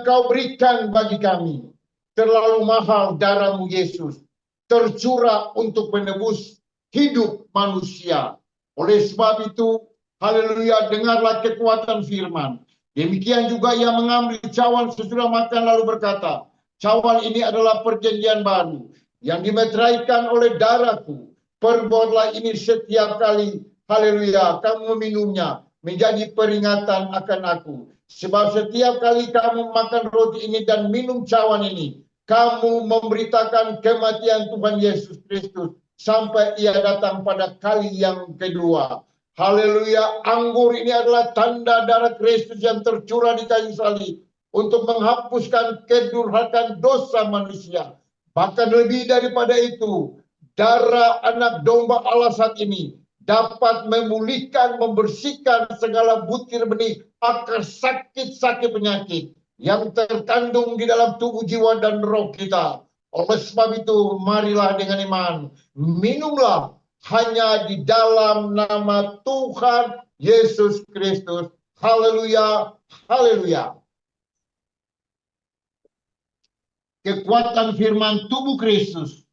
Kau berikan bagi kami. Terlalu mahal darah-Mu Yesus. Tercurah untuk menebus hidup manusia. Oleh sebab itu, haleluya, dengarlah kekuatan firman. Demikian juga ia mengambil cawan sesudah makan lalu berkata, cawan ini adalah perjanjian baru yang dimeteraikan oleh darahku. Perbuatlah ini setiap kali, haleluya, kamu meminumnya menjadi peringatan akan aku. Sebab setiap kali kamu makan roti ini dan minum cawan ini, kamu memberitakan kematian Tuhan Yesus Kristus sampai ia datang pada kali yang kedua. Haleluya, anggur ini adalah tanda darah Kristus yang tercurah di kayu salib untuk menghapuskan kedurhakaan dosa manusia. Bahkan lebih daripada itu, darah anak domba Allah saat ini dapat memulihkan, membersihkan segala butir benih akar sakit-sakit penyakit yang terkandung di dalam tubuh, jiwa, dan roh kita. Oleh sebab itu, marilah dengan iman, minumlah hanya di dalam nama Tuhan Yesus Kristus. Haleluya, haleluya. Kekuatan firman tubuh Kristus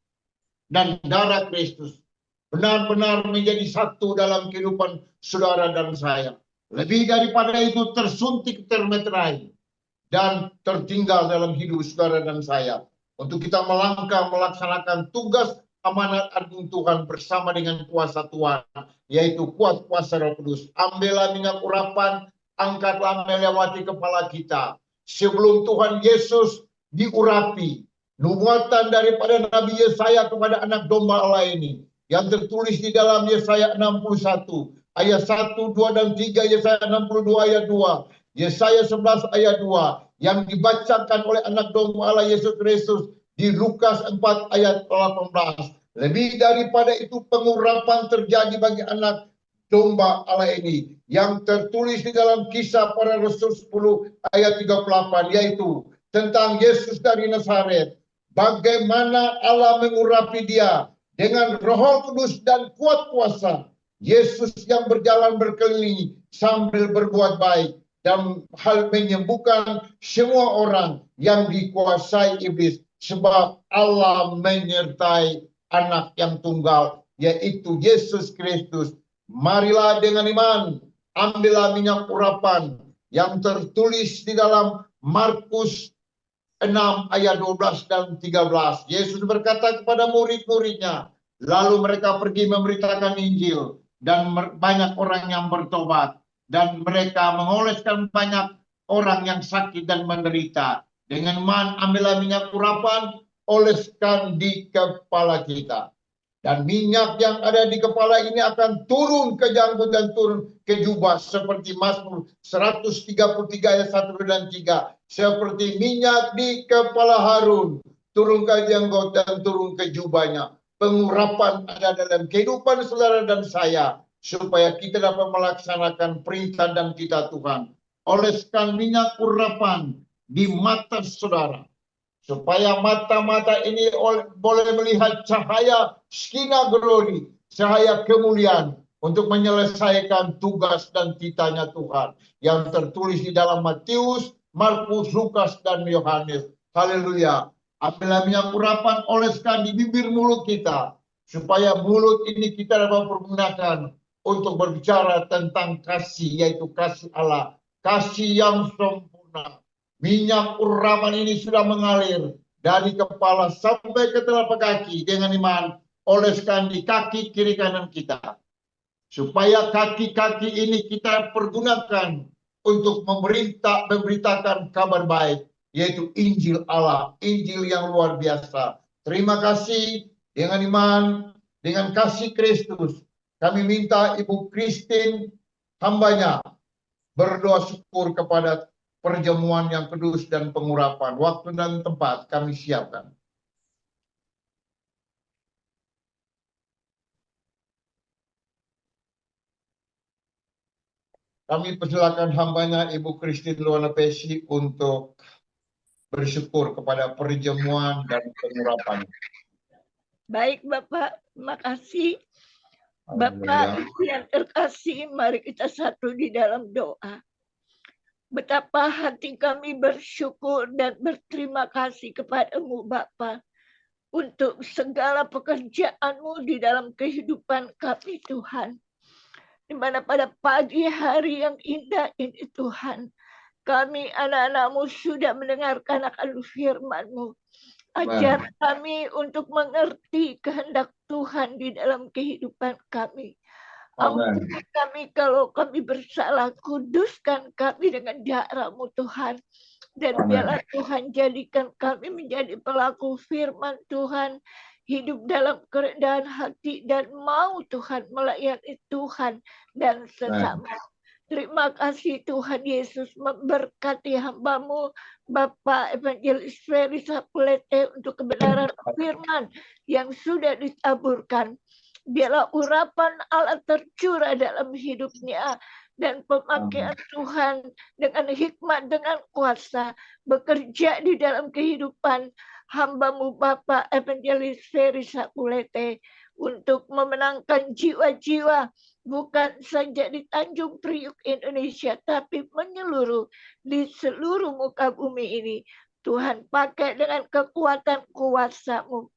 dan darah Kristus benar-benar menjadi satu dalam kehidupan saudara dan saya. Lebih daripada itu, tersuntik, termeterai, dan tertinggal dalam hidup saudara dan saya. Untuk kita melangkah melaksanakan tugas amanat agung Tuhan bersama dengan kuasa Tuhan, yaitu kuat kuasa Roh Kudus. Ambillah minyak urapan, angkatlah melewati kepala kita. Sebelum Tuhan Yesus diurapi, nubuatan daripada Nabi Yesaya kepada anak domba Allah ini, yang tertulis di dalam Yesaya 61, ayat 1, 2, dan 3, Yesaya 62 ayat 2, Yesaya 11 ayat 2, yang dibacakan oleh anak domba Allah Yesus Kristus di Lukas 4 ayat 18. Lebih daripada itu pengurapan terjadi bagi anak domba Allah ini yang tertulis di dalam Kisah Para Rasul 10 ayat 38, yaitu tentang Yesus dari Nazaret. Bagaimana Allah mengurapi dia dengan Roh Kudus dan kuat kuasa. Yesus yang berjalan berkeliling sambil berbuat baik dan hal menyembuhkan semua orang yang dikuasai iblis, sebab Allah menyertai anak yang tunggal, yaitu Yesus Kristus. Marilah dengan iman, ambillah minyak urapan yang tertulis di dalam Markus 6 ayat 12 dan 13. Yesus berkata kepada murid-muridnya, lalu mereka pergi memberitakan Injil, dan banyak orang yang bertobat, dan mereka mengoleskan banyak orang yang sakit dan menderita. Dengan iman ambillah minyak urapan, oleskan di kepala kita. Dan minyak yang ada di kepala ini akan turun ke janggut dan turun ke jubah, seperti Mazmur 133 ayat 1 dan 3. Seperti minyak di kepala Harun, turun ke janggut dan turun ke jubahnya. Pengurapan ada dalam kehidupan saudara dan saya, supaya kita dapat melaksanakan perintah dan titah Tuhan. Oleskan minyak urapan di mata saudara, supaya mata-mata ini boleh melihat cahaya skina glory, cahaya kemuliaan, untuk menyelesaikan tugas dan titahnya Tuhan yang tertulis di dalam Matius, Markus, Lukas, dan Yohanes. Haleluya. Ambillah minyak urapan, oleskan di bibir mulut kita, supaya mulut ini kita dapat pergunakan untuk berbicara tentang kasih, yaitu kasih Allah, kasih yang sempurna. Minyak urapan ini sudah mengalir dari kepala sampai ke telapak kaki. Dengan iman, oleskan di kaki kiri kanan kita, supaya kaki-kaki ini kita pergunakan untuk memberitakan kabar baik, yaitu Injil Allah, Injil yang luar biasa. Terima kasih. Dengan iman, dengan kasih Kristus, kami minta Ibu Christine, hambanya, berdoa syukur kepada perjamuan yang kudus dan pengurapan. Waktu dan tempat kami siapkan. Kami persilakan hambanya Ibu Christine Luana Pesi untuk bersyukur kepada perjamuan dan pengurapan. Baik Bapak, terima kasih. Bapak yang terkasih, mari kita satu di dalam doa. Betapa hati kami bersyukur dan berterima kasih kepadamu Bapa untuk segala pekerjaan-Mu di dalam kehidupan kami Tuhan. Di mana pada pagi hari yang indah ini Tuhan, kami anak-anak-Mu sudah mendengarkan akan firman-Mu. Ajar kami untuk mengerti kehendak Tuhan di dalam kehidupan kami. Ampuni kami kalau kami bersalah, kuduskan kami dengan darah-Mu Tuhan. Dan biarlah Tuhan jadikan kami menjadi pelaku firman Tuhan, hidup dalam kerendahan hati dan mau Tuhan melayani Tuhan dan sesama. Terima kasih Tuhan Yesus, memberkati hamba-Mu Bapak Evangelis Ferry Sapulete untuk kebenaran firman yang sudah ditaburkan. Biarlah urapan Allah tercurah dalam hidupnya, dan pemakaian Tuhan dengan hikmat, dengan kuasa bekerja di dalam kehidupan hamba-Mu Bapak Evangelis Ferry Sapulete untuk memenangkan jiwa-jiwa, bukan saja di Tanjung Priuk Indonesia, tapi menyeluruh di seluruh muka bumi ini. Tuhan pakai dengan kekuatan kuasa-Mu.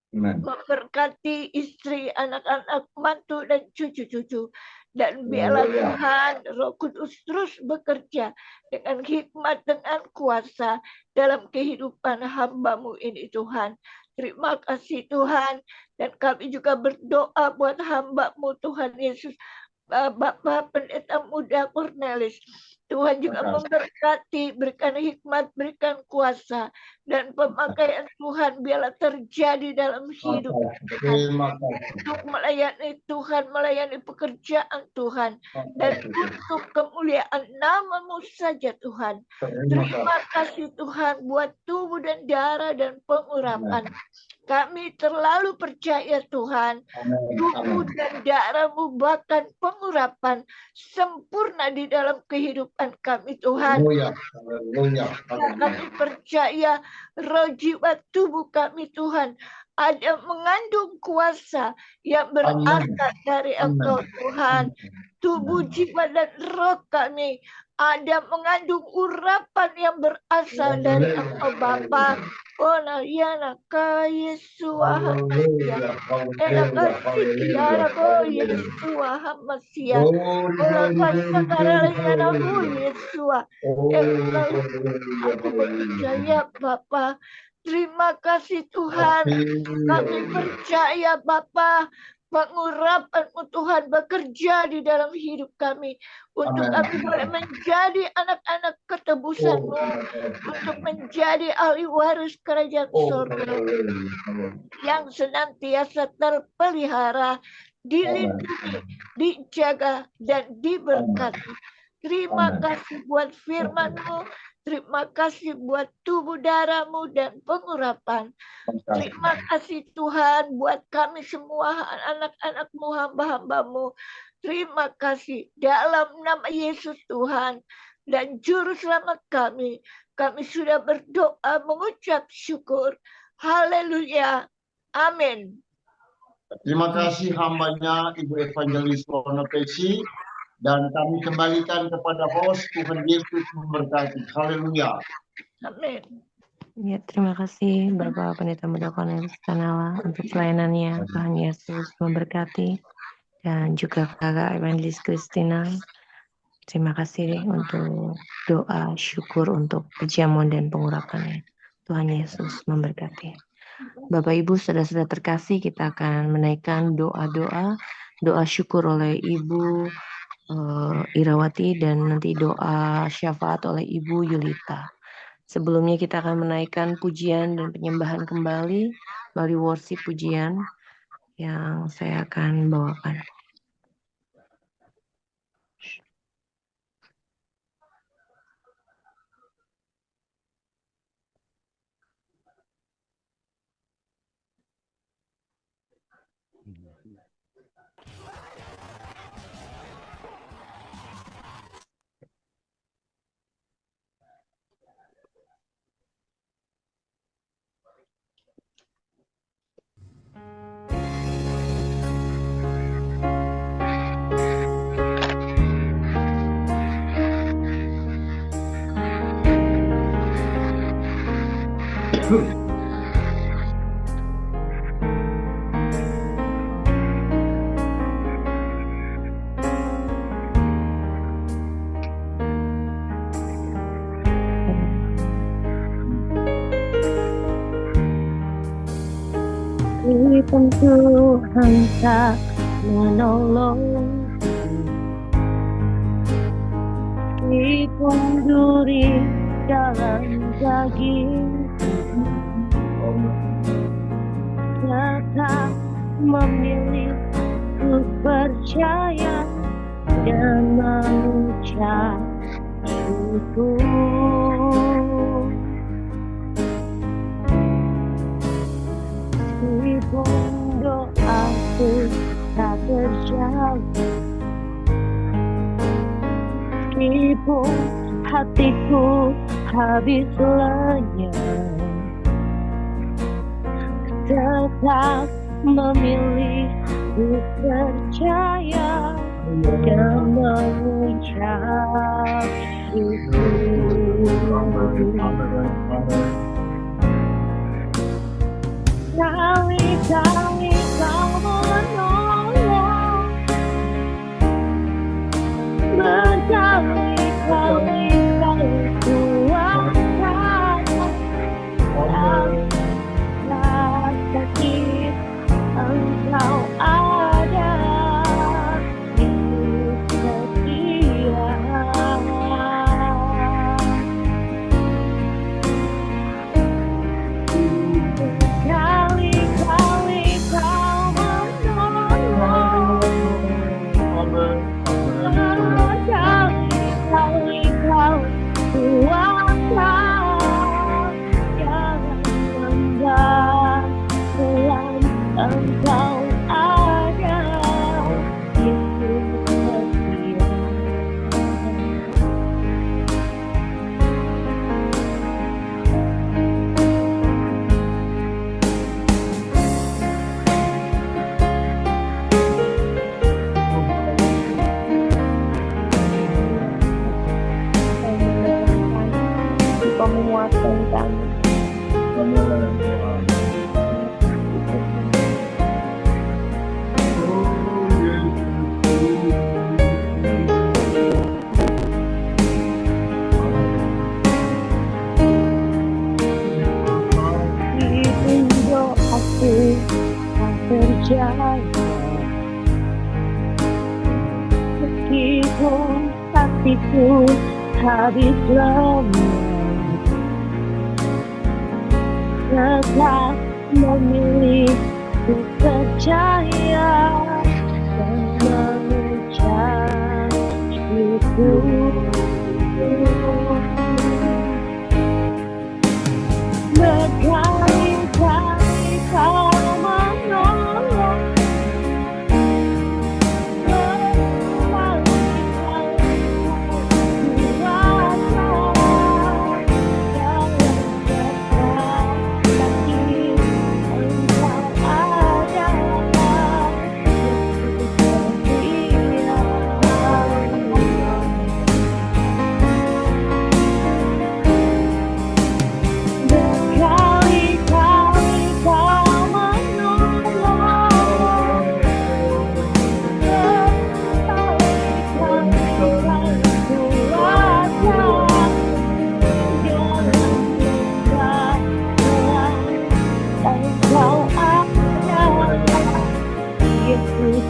Memberkati istri, anak-anak, mantu, dan cucu-cucu. Dan biarlah Tuhan Roh Kudus terus bekerja dengan hikmat, dengan kuasa dalam kehidupan hamba-Mu ini Tuhan. Terima kasih Tuhan. Dan kami juga berdoa buat hamba-Mu Tuhan Yesus, Bapak Pendeta Muda Cornelis. Tuhan juga memberkati, berikan hikmat, berikan kuasa, dan pemakaian Tuhan biarlah terjadi dalam hidup Tuhan. Untuk melayani Tuhan, melayani pekerjaan Tuhan, dan untuk kemuliaan nama-Mu saja Tuhan. Terima kasih Tuhan buat tubuh dan darah dan pengurapan. Kami terlalu percaya Tuhan, tubuh dan darah-Mu bahkan pengurapan sempurna di dalam kehidupan kami Tuhan. Kami percaya roh jiwa tubuh kami Tuhan ada mengandung kuasa yang berasal dari Engkau Tuhan. Tubuh, jiwa, dan roh kami ada mengandung urapan yang berasal dari Engkau Bapa. Ona yana ka Yesua Hamasia. Ela kasikiara ko Yesua Hamasia. Ola kasakara yana ko Yesua. Aku percaya Bapa. Terima kasih Tuhan. Kami percaya Bapa. Pengurapan-Mu Tuhan bekerja di dalam hidup kami. Untuk kami boleh menjadi anak-anak ketebusan-Mu. Untuk menjadi ahli waris kerajaan surga. Yang senantiasa terpelihara, dilindungi, dijaga, dan diberkati. Terima kasih buat firman-Mu. Terima kasih buat tubuh darah-Mu dan pengurapan. Terima kasih Tuhan buat kami semua anak-anak-Mu, hamba-hamba-Mu. Terima kasih dalam nama Yesus Tuhan dan Juru Selamat kami. Kami sudah berdoa mengucap syukur. Haleluya. Amin. Terima kasih hambanya Ibu Evangelis Konopesi. Dan kami kembalikan kepada host. Tuhan Yesus memberkati. Haleluya. Amin. Ya, terima kasih Bapak Pendeta Muda Cornelis Tanala untuk pelayanannya. Tuhan Yesus memberkati. Dan juga Kakak Evangelis Christina. Terima kasih untuk doa syukur untuk perjamuan dan pengurapannya. Tuhan Yesus memberkati. Bapak Ibu saudara-saudara terkasih, kita akan menaikkan doa-doa syukur oleh Ibu Irawati dan nanti doa syafaat oleh Ibu Yulita. Sebelumnya kita akan menaikkan pujian dan penyembahan kembali melalui worship pujian yang saya akan bawakan. Tuhan tak menolong, meskipun duri dalam daging, tetap memilih untuk percaya dan mengucap syukur. Meskipun doaku tak terjawab, meskipun hatiku habis lenyap, tetap memilih untuk percaya dan mengucap syukur. Kali-kali kau menolong, berkali-kali kau kuatkan, tak Engkau ada, Yesus setia. Engkau menguatkan kami. Itu doaku tak percaya, meskipun hatiku habis lelah, tetap memilih untuk percaya dan mengucap syukur. Berkali-kali Kau menolong, berkali-kali Kau kuasa dalam kaki. Engkau ada, Yesus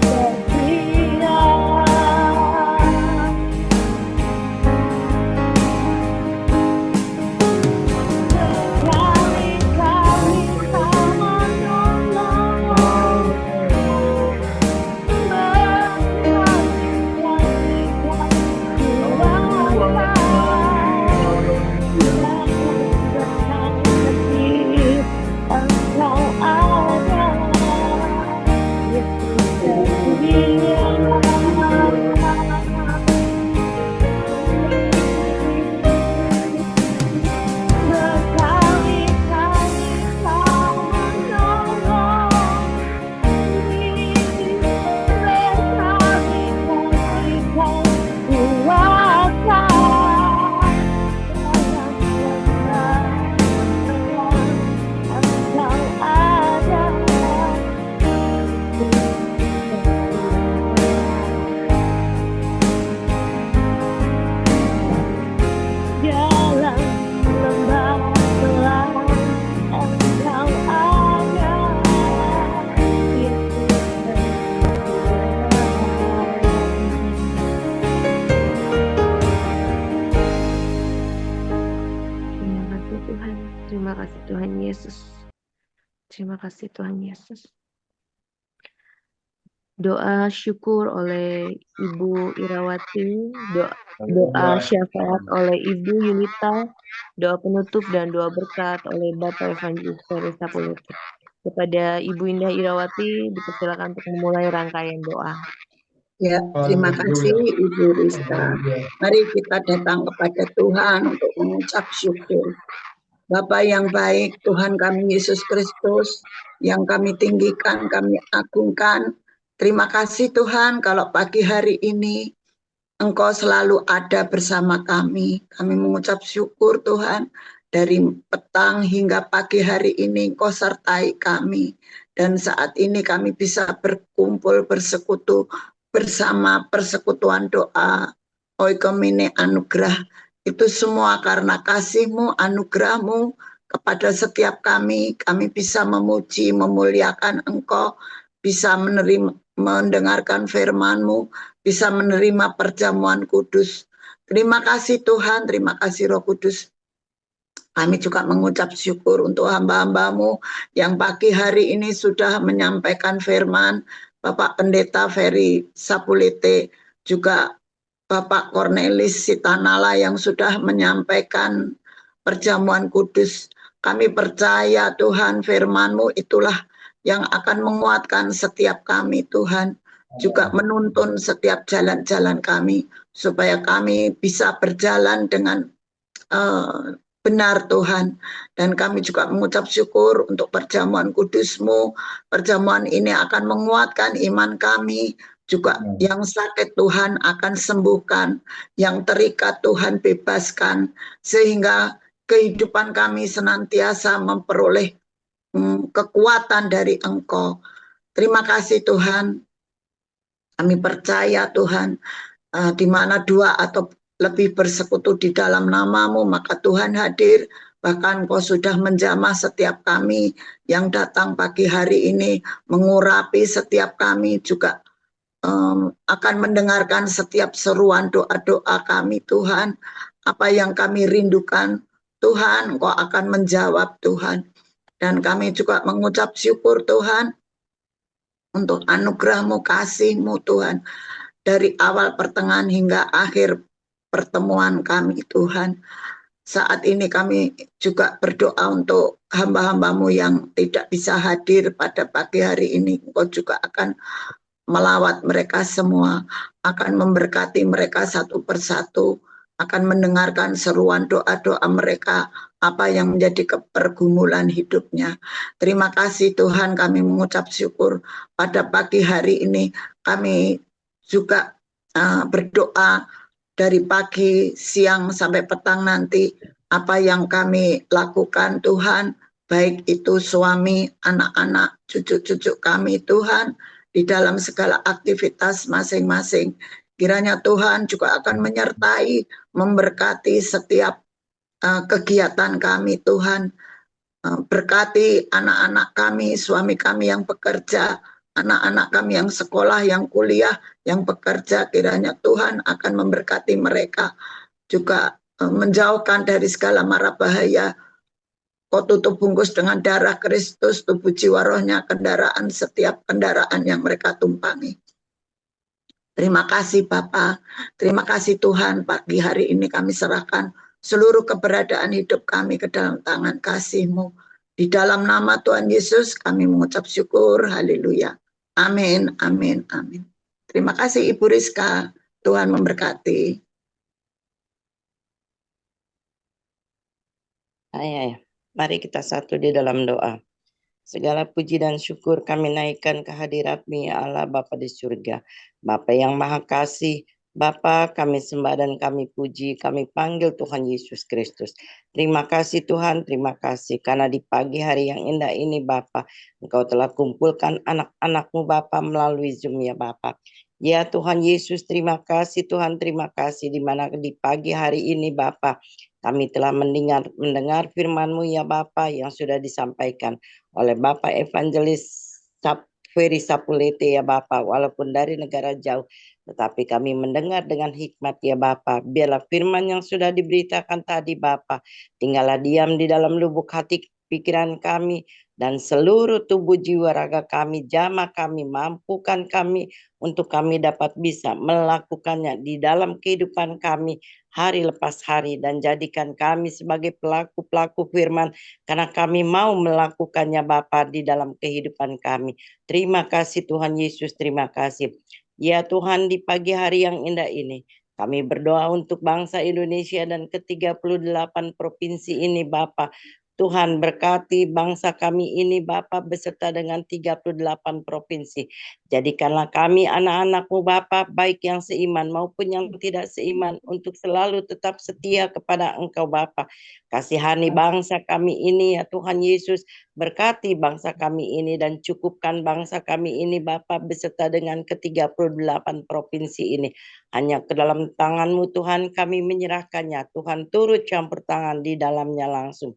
Terima kasih Tuhan Yesus. Terima kasih Tuhan Yesus. Doa syukur oleh Ibu Irawati, doa syafaat oleh Ibu Yunita, doa penutup dan doa berkat oleh Bapak Evangelis Ferry Sapuliti. Kepada Ibu Indah Irawati, dipersilakan untuk memulai rangkaian doa. Ya, terima kasih Ibu Rizka. Mari kita datang kepada Tuhan untuk mengucap syukur. Bapa yang baik, Tuhan kami Yesus Kristus, yang kami tinggikan, kami agungkan. Terima kasih Tuhan kalau pagi hari ini Engkau selalu ada bersama kami. Kami mengucap syukur Tuhan, dari petang hingga pagi hari ini Engkau sertai kami. Dan saat ini kami bisa berkumpul, bersekutu bersama persekutuan doa. Oikomine anugerah. Itu semua karena kasih-Mu, anugerah-Mu kepada setiap kami. Kami bisa memuji, memuliakan Engkau, bisa mendengarkan firman-Mu, bisa menerima perjamuan kudus. Terima kasih Tuhan, terima kasih Roh Kudus. Kami juga mengucap syukur untuk hamba-hamba-Mu yang pagi hari ini sudah menyampaikan firman. Bapak Pendeta Ferry Sapuliti, juga Bapak Cornelis Sitanala yang sudah menyampaikan perjamuan kudus. Kami percaya Tuhan firman-Mu itulah yang akan menguatkan setiap kami Tuhan, juga menuntun setiap jalan-jalan kami, supaya kami bisa berjalan dengan benar Tuhan. Dan kami juga mengucap syukur untuk perjamuan kudus-Mu. Perjamuan ini akan menguatkan iman kami, juga yang sakit Tuhan akan sembuhkan, yang terikat Tuhan bebaskan, sehingga kehidupan kami senantiasa memperoleh kekuatan dari Engkau. Terima kasih Tuhan. Kami percaya Tuhan, di mana dua atau lebih bersekutu di dalam nama-Mu, maka Tuhan hadir. Bahkan Engkau sudah menjamah setiap kami yang datang pagi hari ini, mengurapi setiap kami, juga akan mendengarkan setiap seruan doa-doa kami Tuhan. Apa yang kami rindukan Tuhan, Engkau akan menjawab Tuhan. Dan kami juga mengucap syukur Tuhan untuk anugerah-Mu, kasih-Mu Tuhan, dari awal pertengahan hingga akhir pertemuan kami Tuhan. Saat ini kami juga berdoa untuk hamba-hamba-Mu yang tidak bisa hadir pada pagi hari ini. Engkau juga akan melawat mereka semua, akan memberkati mereka satu persatu, akan mendengarkan seruan doa-doa mereka, apa yang menjadi pergumulan hidupnya. Terima kasih Tuhan, kami mengucap syukur pada pagi hari ini. Kami juga berdoa dari pagi, siang, sampai petang nanti, apa yang kami lakukan Tuhan, baik itu suami, anak-anak, cucu-cucu kami Tuhan, di dalam segala aktivitas masing-masing. Kiranya Tuhan juga akan menyertai, memberkati setiap kegiatan kami Tuhan. Berkati anak-anak kami, suami kami yang bekerja, anak-anak kami yang sekolah, yang kuliah, yang bekerja. Kiranya Tuhan akan memberkati mereka, juga menjauhkan dari segala mara bahaya. Kau tutup bungkus dengan darah Kristus, tubuh jiwa rohnya, kendaraan, setiap kendaraan yang mereka tumpangi. Terima kasih Bapa, terima kasih Tuhan, pagi hari ini kami serahkan seluruh keberadaan hidup kami ke dalam tangan kasih-Mu. Di dalam nama Tuhan Yesus kami mengucap syukur, haleluya. Amin, amin, amin. Terima kasih Ibu Rizka, Tuhan memberkati. Mari kita satu di dalam doa. Segala puji dan syukur kami naikkan ke hadirat-Mu ya Allah Bapa di surga. Bapa yang maha kasih, Bapa kami sembah dan kami puji, kami panggil Tuhan Yesus Kristus. Terima kasih Tuhan, terima kasih karena di pagi hari yang indah ini Bapa, Engkau telah kumpulkan anak-anak-Mu Bapa melalui Zoom ya Bapa. Ya Tuhan Yesus, terima kasih Tuhan, terima kasih di mana di pagi hari ini Bapa, kami telah mendengar firman-Mu ya Bapa yang sudah disampaikan oleh Bapak Evangelis Ferry Sapulete ya Bapak, walaupun dari negara jauh, tetapi kami mendengar dengan hikmat ya Bapak. Biarlah firman yang sudah diberitakan tadi Bapak, tinggallah diam di dalam lubuk hati pikiran kami, dan seluruh tubuh jiwa raga kami, jamah kami, mampukan kami untuk kami dapat bisa melakukannya di dalam kehidupan kami hari lepas hari, dan jadikan kami sebagai pelaku-pelaku firman karena kami mau melakukannya Bapa di dalam kehidupan kami. Terima kasih Tuhan Yesus, terima kasih. Ya Tuhan, di pagi hari yang indah ini kami berdoa untuk bangsa Indonesia dan ke-38 provinsi ini Bapa. Tuhan berkati bangsa kami ini Bapa beserta dengan 38 provinsi. Jadikanlah kami anak-anak-Mu Bapa, baik yang seiman maupun yang tidak seiman, untuk selalu tetap setia kepada Engkau Bapa. Kasihani bangsa kami ini ya Tuhan Yesus, berkati bangsa kami ini dan cukupkan bangsa kami ini Bapa beserta dengan ke-38 provinsi ini. Hanya ke dalam tangan-Mu Tuhan kami menyerahkannya. Tuhan turut campur tangan di dalamnya langsung.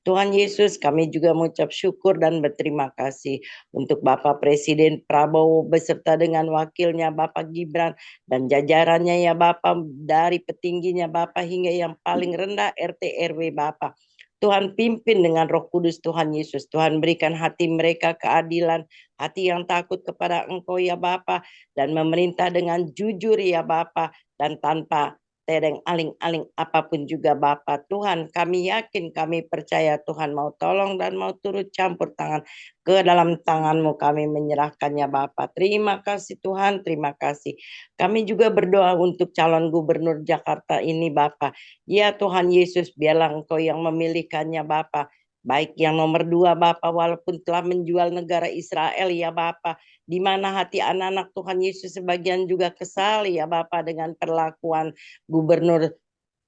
Tuhan Yesus, kami juga mengucap syukur dan berterima kasih untuk Bapak Presiden Prabowo beserta dengan wakilnya Bapak Gibran dan jajarannya ya Bapak, dari petingginya Bapak hingga yang paling rendah RT RW Bapak. Tuhan pimpin dengan Roh Kudus Tuhan Yesus. Tuhan berikan hati mereka keadilan, hati yang takut kepada Engkau ya Bapa, dan memerintah dengan jujur ya Bapa, dan tanpa tedeng aling-aling apapun juga Bapa. Tuhan, kami yakin, kami percaya Tuhan mau tolong dan mau turut campur tangan ke dalam tangan-Mu, kami menyerahkannya Bapa. Terima kasih Tuhan, terima kasih. Kami juga berdoa untuk calon gubernur Jakarta ini Bapa. Ya Tuhan Yesus, biarlah Engkau yang memilihkannya Bapa. Baik yang nomor 2 Bapa, walaupun telah menjual negara Israel ya Bapa, di mana hati anak-anak Tuhan Yesus sebagian juga kesal ya Bapa dengan perlakuan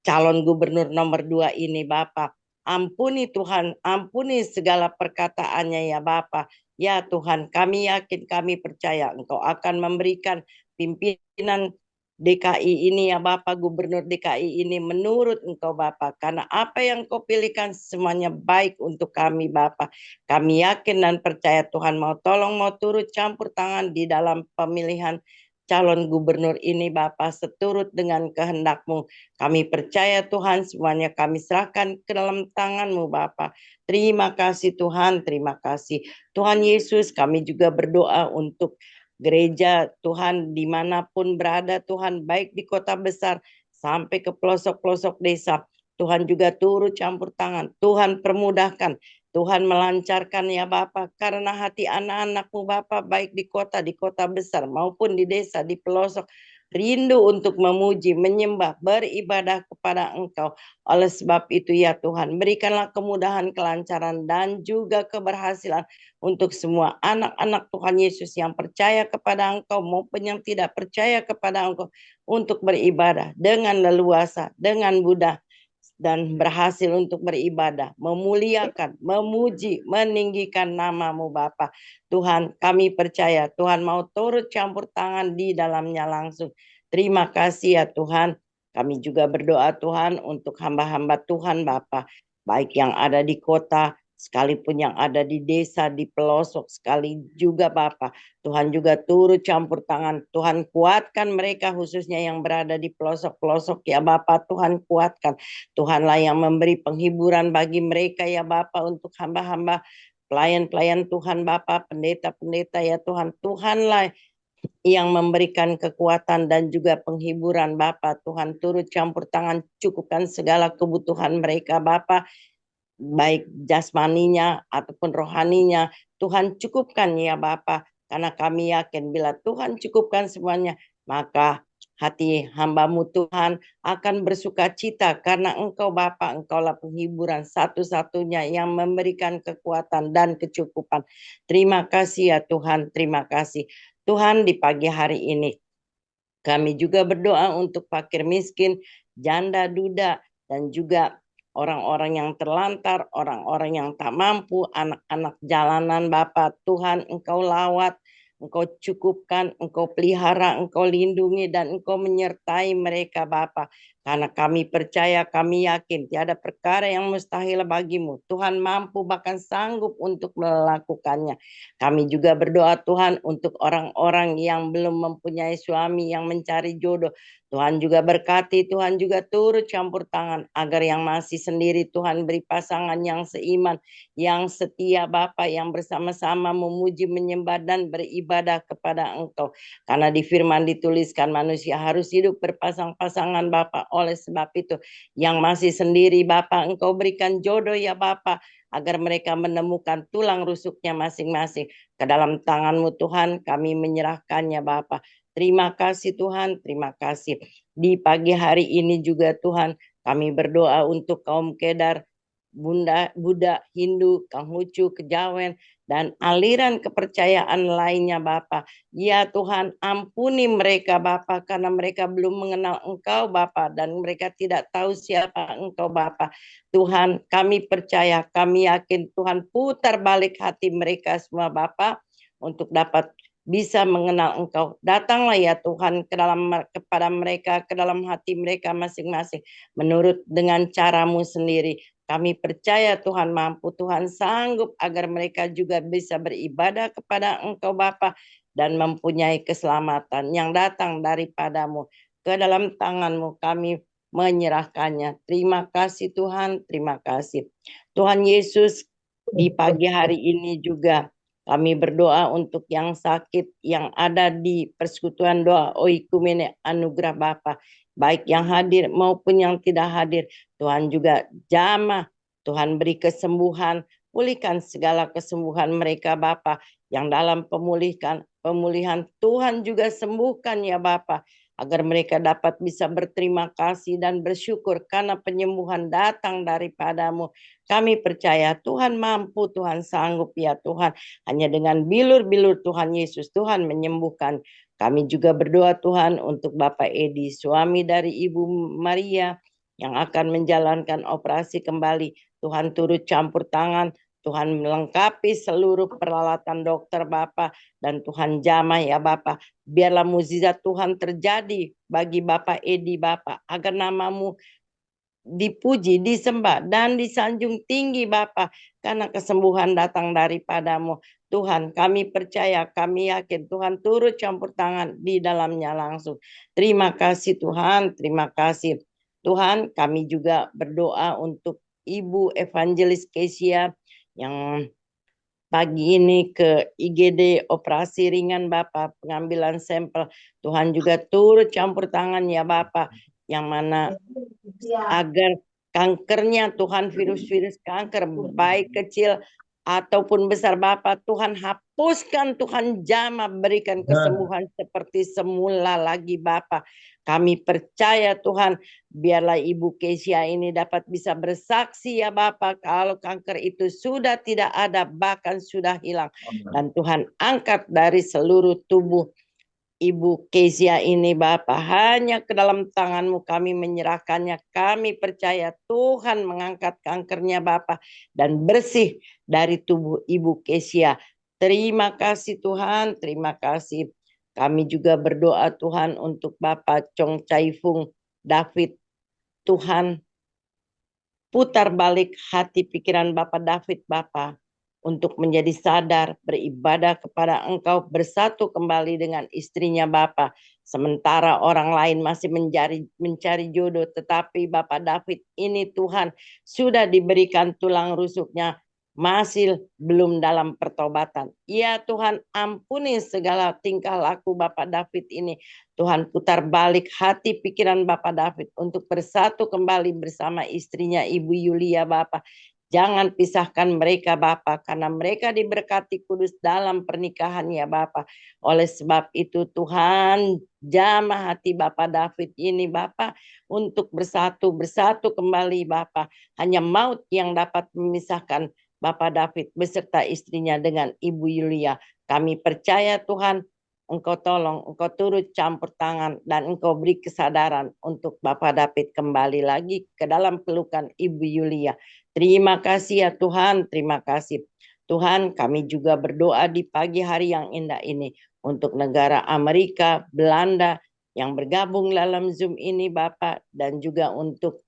calon gubernur nomor 2 ini Bapa. Ampuni Tuhan, ampuni segala perkataannya ya Bapa. Ya Tuhan, kami yakin, kami percaya Engkau akan memberikan pimpinan DKI ini ya Bapa, gubernur DKI ini menurut Engkau Bapa, karena apa yang Engkau pilihkan semuanya baik untuk kami Bapa. Kami yakin dan percaya Tuhan mau tolong, mau turut campur tangan di dalam pemilihan calon gubernur ini Bapa, seturut dengan kehendak-Mu. Kami percaya Tuhan, semuanya kami serahkan ke dalam tangan-Mu Bapa. Terima kasih Tuhan, terima kasih. Tuhan Yesus, kami juga berdoa untuk gereja Tuhan dimanapun berada Tuhan, baik di kota besar sampai ke pelosok-pelosok desa. Tuhan juga turut campur tangan, Tuhan permudahkan, Tuhan melancarkan ya Bapa, karena hati anak-anak-Mu Bapa, baik di kota besar maupun di desa, di pelosok, rindu untuk memuji, menyembah, beribadah kepada Engkau. Oleh sebab itu ya Tuhan, berikanlah kemudahan, kelancaran, dan juga keberhasilan untuk semua anak-anak Tuhan Yesus yang percaya kepada Engkau maupun yang tidak percaya kepada Engkau, untuk beribadah dengan leluasa, dengan mudah, dan berhasil untuk beribadah, memuliakan, memuji, meninggikan nama-Mu Bapa. Tuhan, kami percaya Tuhan mau turut campur tangan di dalamnya langsung. Terima kasih ya Tuhan. Kami juga berdoa Tuhan untuk hamba-hamba Tuhan Bapa, baik yang ada di kota, sekalipun yang ada di desa, di pelosok sekali juga Bapa. Tuhan juga turut campur tangan. Tuhan kuatkan mereka, khususnya yang berada di pelosok-pelosok ya Bapa. Tuhan kuatkan. Tuhanlah yang memberi penghiburan bagi mereka ya Bapa, untuk hamba-hamba pelayan-pelayan Tuhan Bapa, pendeta-pendeta ya Tuhan. Tuhanlah yang memberikan kekuatan dan juga penghiburan Bapa. Tuhan turut campur tangan, cukupkan segala kebutuhan mereka Bapa, baik jasmaninya ataupun rohaninya. Tuhan cukupkan ya Bapa, karena kami yakin bila Tuhan cukupkan semuanya, maka hati hamba-Mu Tuhan akan bersuka cita, karena Engkau Bapa, Engkaulah penghiburan satu-satunya yang memberikan kekuatan dan kecukupan. Terima kasih ya Tuhan, terima kasih. Tuhan, di pagi hari ini kami juga berdoa untuk fakir miskin, janda duda, dan juga orang-orang yang terlantar, orang-orang yang tak mampu, anak-anak jalanan Bapa. Tuhan, Engkau lawat, Engkau cukupkan, Engkau pelihara, Engkau lindungi, dan Engkau menyertai mereka Bapa. Karena kami percaya, kami yakin tiada perkara yang mustahil bagi-Mu. Tuhan mampu, bahkan sanggup untuk melakukannya. Kami juga berdoa Tuhan untuk orang-orang yang belum mempunyai suami, yang mencari jodoh. Tuhan juga berkati, Tuhan juga turut campur tangan agar yang masih sendiri Tuhan beri pasangan yang seiman, yang setia Bapa, yang bersama-sama memuji, menyembah, dan beribadah kepada Engkau. Karena di firman dituliskan manusia harus hidup berpasang-pasangan Bapa. Oleh sebab itu yang masih sendiri Bapa, Engkau berikan jodoh ya Bapa, agar mereka menemukan tulang rusuknya masing-masing. Ke dalam tangan-Mu Tuhan kami menyerahkannya Bapa. Terima kasih Tuhan, terima kasih. Di pagi hari ini juga Tuhan, kami berdoa untuk kaum Kedar, Buddha, Hindu, Konghucu, Kejawen, dan aliran kepercayaan lainnya Bapa. Ya Tuhan, ampuni mereka Bapa, karena mereka belum mengenal Engkau Bapa, dan mereka tidak tahu siapa Engkau Bapa. Tuhan, kami percaya, kami yakin Tuhan putar balik hati mereka semua Bapa, untuk dapat bisa mengenal Engkau. Datanglah ya Tuhan kepada mereka, ke dalam hati mereka masing-masing, menurut dengan cara-Mu sendiri. Kami percaya Tuhan mampu, Tuhan sanggup agar mereka juga bisa beribadah kepada Engkau Bapa, dan mempunyai keselamatan yang datang daripada-Mu. Ke dalam tangan-Mu kami menyerahkannya. Terima kasih Tuhan, terima kasih. Tuhan Yesus, di pagi hari ini juga Kami berdoa untuk yang sakit yang ada di persekutuan doa Oikumene Anugerah Bapa, baik yang hadir maupun yang tidak hadir. Tuhan juga jamah, Tuhan beri kesembuhan, pulihkan segala kesembuhan mereka Bapa, yang dalam pemulihan Tuhan juga sembuhkan ya Bapa, agar mereka dapat bisa berterima kasih dan bersyukur karena penyembuhan datang daripadamu. Kami percaya Tuhan mampu, Tuhan sanggup ya Tuhan. Hanya dengan bilur-bilur Tuhan Yesus, Tuhan menyembuhkan. Kami juga berdoa Tuhan untuk Bapak Edi, suami dari Ibu Maria yang akan menjalankan operasi kembali. Tuhan turut campur tangan, Tuhan melengkapi seluruh peralatan dokter Bapak, dan Tuhan jamah ya Bapak. Biarlah mukjizat Tuhan terjadi bagi Bapak Edi Bapak, agar namamu dipuji, disembah, dan disanjung tinggi Bapa, karena kesembuhan datang daripadamu. Tuhan, kami percaya, kami yakin Tuhan turut campur tangan di dalamnya langsung. Terima kasih Tuhan, terima kasih. Tuhan, kami juga berdoa untuk Ibu Evangelis Kesia yang pagi ini ke IGD operasi ringan Bapak, pengambilan sampel. Tuhan juga turut campur tangan ya Bapak, yang mana agar kankernya Tuhan, virus-virus kanker baik kecil ataupun besar Bapak, Tuhan hapuskan, Tuhan jamah, berikan kesembuhan seperti semula lagi Bapak. Kami percaya Tuhan, biarlah Ibu Kesia ini dapat bisa bersaksi ya Bapak, kalau kanker itu sudah tidak ada, bahkan sudah hilang. Dan Tuhan angkat dari seluruh tubuh Ibu Kesia ini Bapak, hanya ke dalam tangan-Mu kami menyerahkannya. Kami percaya Tuhan mengangkat kankernya Bapak dan bersih dari tubuh Ibu Kesia. Terima kasih Tuhan, terima kasih. Kami juga berdoa Tuhan untuk Bapak Chong Chai Fung David. Tuhan putar balik hati pikiran Bapak David Bapak, untuk menjadi sadar, beribadah kepada Engkau, bersatu kembali dengan istrinya Bapak. Sementara orang lain masih mencari jodoh, tetapi Bapak David ini Tuhan sudah diberikan tulang rusuknya, masih belum dalam pertobatan. Ya Tuhan, ampuni segala tingkah laku Bapak David ini. Tuhan putar balik hati pikiran Bapak David untuk bersatu kembali bersama istrinya Ibu Yulia Bapak. Jangan pisahkan mereka Bapa, karena mereka diberkati kudus dalam pernikahan ya Bapa. Oleh sebab itu Tuhan jamah hati Bapak David ini Bapa, untuk bersatu kembali Bapa. Hanya maut yang dapat memisahkan Bapak David beserta istrinya dengan Ibu Yulia. Kami percaya Tuhan, Engkau tolong, Engkau turut campur tangan, dan Engkau beri kesadaran untuk Bapak David kembali lagi ke dalam pelukan Ibu Yulia. Terima kasih ya Tuhan, terima kasih. Tuhan, kami juga berdoa di pagi hari yang indah ini untuk negara Amerika, Belanda yang bergabung dalam Zoom ini Bapak, dan juga untuk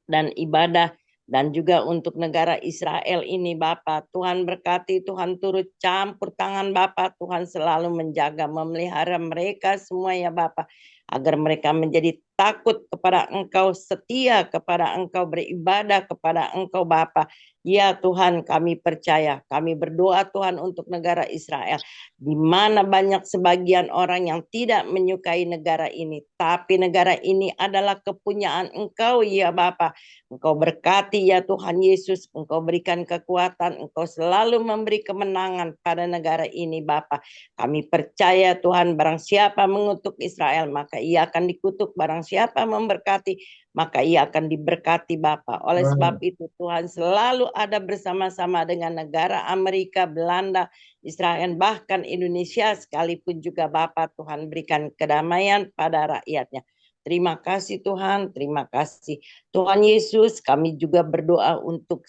dan ibadah, dan juga untuk negara Israel ini Bapak. Tuhan berkati, Tuhan turut campur tangan Bapak, Tuhan selalu menjaga, memelihara mereka semua ya Bapak, agar mereka menjadi takut kepada Engkau, setia kepada Engkau, beribadah kepada Engkau Bapa. Ya Tuhan, kami percaya, kami berdoa Tuhan untuk negara Israel, di mana banyak sebagian orang yang tidak menyukai negara ini, tapi negara ini adalah kepunyaan Engkau ya Bapa. Engkau berkati ya Tuhan Yesus, Engkau berikan kekuatan, Engkau selalu memberi kemenangan pada negara ini Bapa. Kami percaya Tuhan, barang siapa mengutuk Israel, maka ia akan dikutuk. Barang siapa memberkati, maka ia akan diberkati Bapa. Oleh sebab itu Tuhan selalu ada bersama-sama dengan negara Amerika, Belanda, Israel, bahkan Indonesia sekalipun juga Bapa. Tuhan berikan kedamaian pada rakyatnya. Terima kasih Tuhan, terima kasih. Tuhan Yesus, kami juga berdoa untuk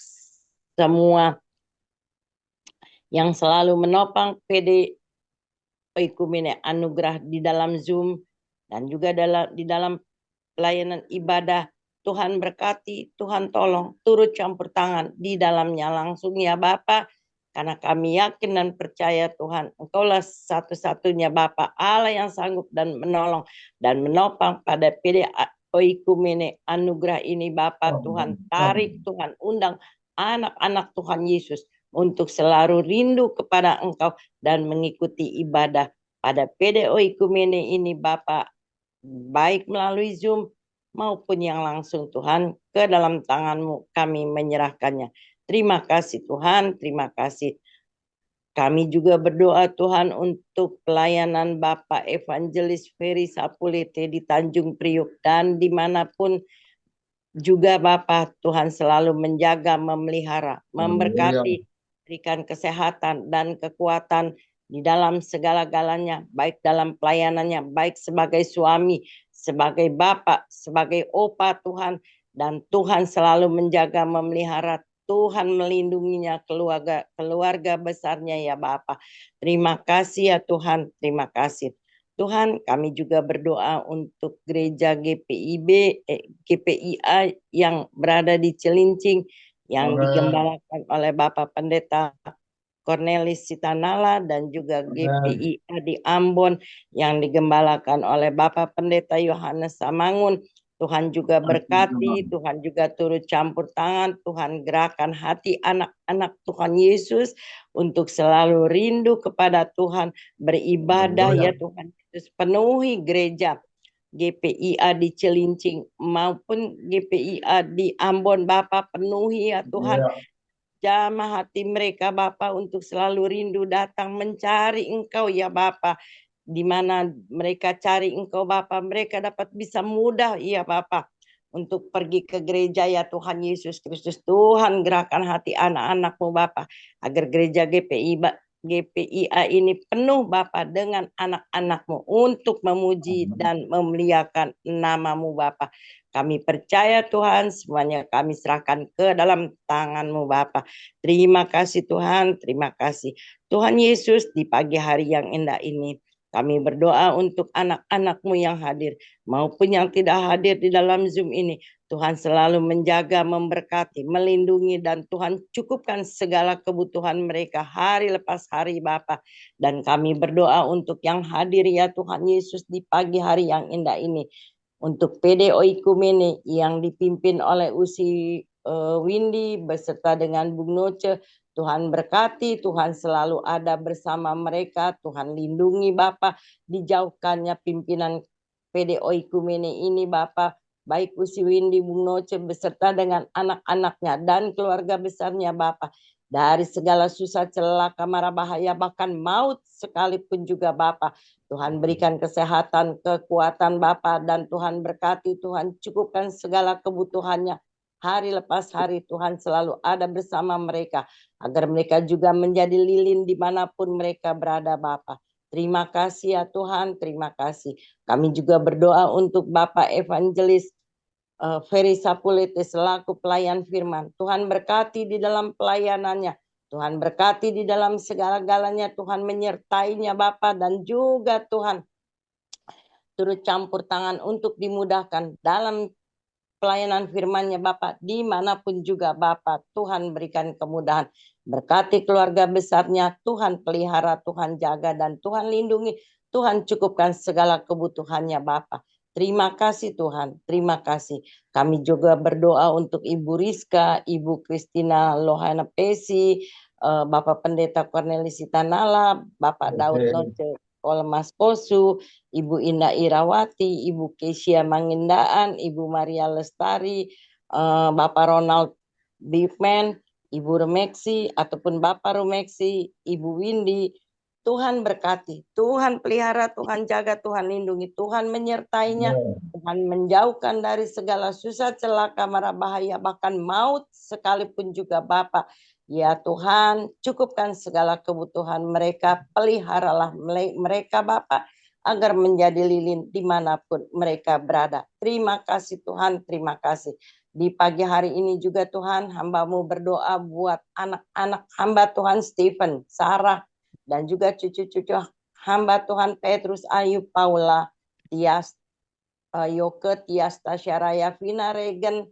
semua yang selalu menopang PD Oikumene Anugerah di dalam Zoom, dan juga di dalam pelayanan ibadah. Tuhan berkati, Tuhan tolong, turut campur tangan di dalamnya langsung ya Bapa, karena kami yakin dan percaya Tuhan, Engkaulah satu-satunya Bapa Allah yang sanggup dan menolong dan menopang pada PD Oikumene Anugerah ini Bapa. Tuhan tarik, Tuhan undang anak-anak Tuhan Yesus untuk selalu rindu kepada Engkau dan mengikuti ibadah pada PDO Ikumene ini Bapak, baik melalui Zoom maupun yang langsung Tuhan, ke dalam tangan-Mu kami menyerahkannya. Terima kasih Tuhan, terima kasih. Kami juga berdoa Tuhan untuk pelayanan Bapak Evangelis Ferry Sapulete di Tanjung Priuk dan dimanapun juga Bapak, Tuhan selalu menjaga, memelihara, memberkati, berikan kesehatan dan kekuatan di dalam segala-galanya, baik dalam pelayanannya, baik sebagai suami, sebagai bapak, sebagai opa Tuhan, dan Tuhan selalu menjaga, memelihara, Tuhan melindunginya, keluarga besarnya ya Bapak. Terima kasih ya Tuhan, terima kasih. Tuhan, kami juga berdoa untuk gereja GPIA yang berada di Cilincing, yang digembalakan oleh Bapak Pendeta Cornelis Sitanala, dan juga GPIA di Ambon yang digembalakan oleh Bapak Pendeta Yohanes Samangun. Tuhan juga berkati, Tuhan juga turut campur tangan, Tuhan gerakan hati anak-anak Tuhan Yesus untuk selalu rindu kepada Tuhan, beribadah ya Tuhan Yesus. Penuhi gereja GPIA di Cilincing maupun GPIA di Ambon Bapak, penuhi ya Tuhan. Jamah hati mereka Bapak untuk selalu rindu datang mencari Engkau ya Bapak. Di mana mereka cari Engkau Bapa, mereka dapat bisa mudah ya Bapa untuk pergi ke gereja ya Tuhan Yesus Kristus. Tuhan gerakan hati anak-anak-Mu Bapa, agar gereja GPIA ini penuh Bapa dengan anak-anak-Mu untuk memuji dan memuliakan nama-Mu Bapa. Kami percaya Tuhan, semuanya kami serahkan ke dalam tangan-Mu Bapa. Terima kasih Tuhan, terima kasih. Tuhan Yesus, di pagi hari yang indah ini kami berdoa untuk anak-anak-Mu yang hadir maupun yang tidak hadir di dalam Zoom ini. Tuhan selalu menjaga, memberkati, melindungi, dan Tuhan cukupkan segala kebutuhan mereka hari lepas hari Bapa. Dan kami berdoa untuk yang hadir ya Tuhan Yesus di pagi hari yang indah ini. Untuk PDO Ikumene yang dipimpin oleh Usi Windy beserta dengan Bung Noce. Tuhan berkati, Tuhan selalu ada bersama mereka, Tuhan lindungi Bapak, dijauhkannya pimpinan PDO Ikumene ini Bapak, baik Usi Windy, Bung Noce beserta dengan anak-anaknya dan keluarga besarnya Bapak, dari segala susah, celaka, mara bahaya, bahkan maut sekalipun juga Bapak. Tuhan berikan kesehatan, kekuatan Bapak, dan Tuhan berkati, Tuhan cukupkan segala kebutuhannya. Hari lepas hari Tuhan selalu ada bersama mereka, agar mereka juga menjadi lilin dimanapun mereka berada Bapa. Terima kasih ya Tuhan, terima kasih. Kami juga berdoa untuk Bapak Evangelis Ferry Sapulete selaku pelayan firman. Tuhan berkati di dalam pelayanannya. Tuhan berkati di dalam segala-galanya. Tuhan menyertainya Bapak, dan juga Tuhan turut campur tangan untuk dimudahkan dalam pelayanan firman-Nya Bapak, dimanapun juga Bapak, Tuhan berikan kemudahan. Berkati keluarga besarnya, Tuhan pelihara, Tuhan jaga, dan Tuhan lindungi. Tuhan cukupkan segala kebutuhannya Bapak. Terima kasih Tuhan, terima kasih. Kami juga berdoa untuk Ibu Rizka, Ibu Kristina Lohana Pesi, Bapak Pendeta Cornelis Sitanala, Bapak Daud Noce Olmas Posu, Ibu Indah Irawati, Ibu Kesia Mangindaan, Ibu Maria Lestari, Bapak Ronald Bifman, Ibu Remeksi ataupun Bapak Remeksi, Ibu Windy. Tuhan berkati, Tuhan pelihara, Tuhan jaga, Tuhan lindungi, Tuhan menyertainya, Tuhan menjauhkan dari segala susah, celaka, mara bahaya, bahkan maut sekalipun juga Bapak. Ya Tuhan, cukupkan segala kebutuhan mereka, peliharalah mereka Bapak, agar menjadi lilin dimanapun mereka berada. Terima kasih Tuhan, terima kasih. Di pagi hari ini juga Tuhan, hamba-Mu berdoa buat anak-anak hamba Tuhan Stephen, Sarah, dan juga cucu-cucu hamba Tuhan Petrus, Ayu, Paula, Tias, Yoke, Tias, Tasyaraya, Vina, Regen,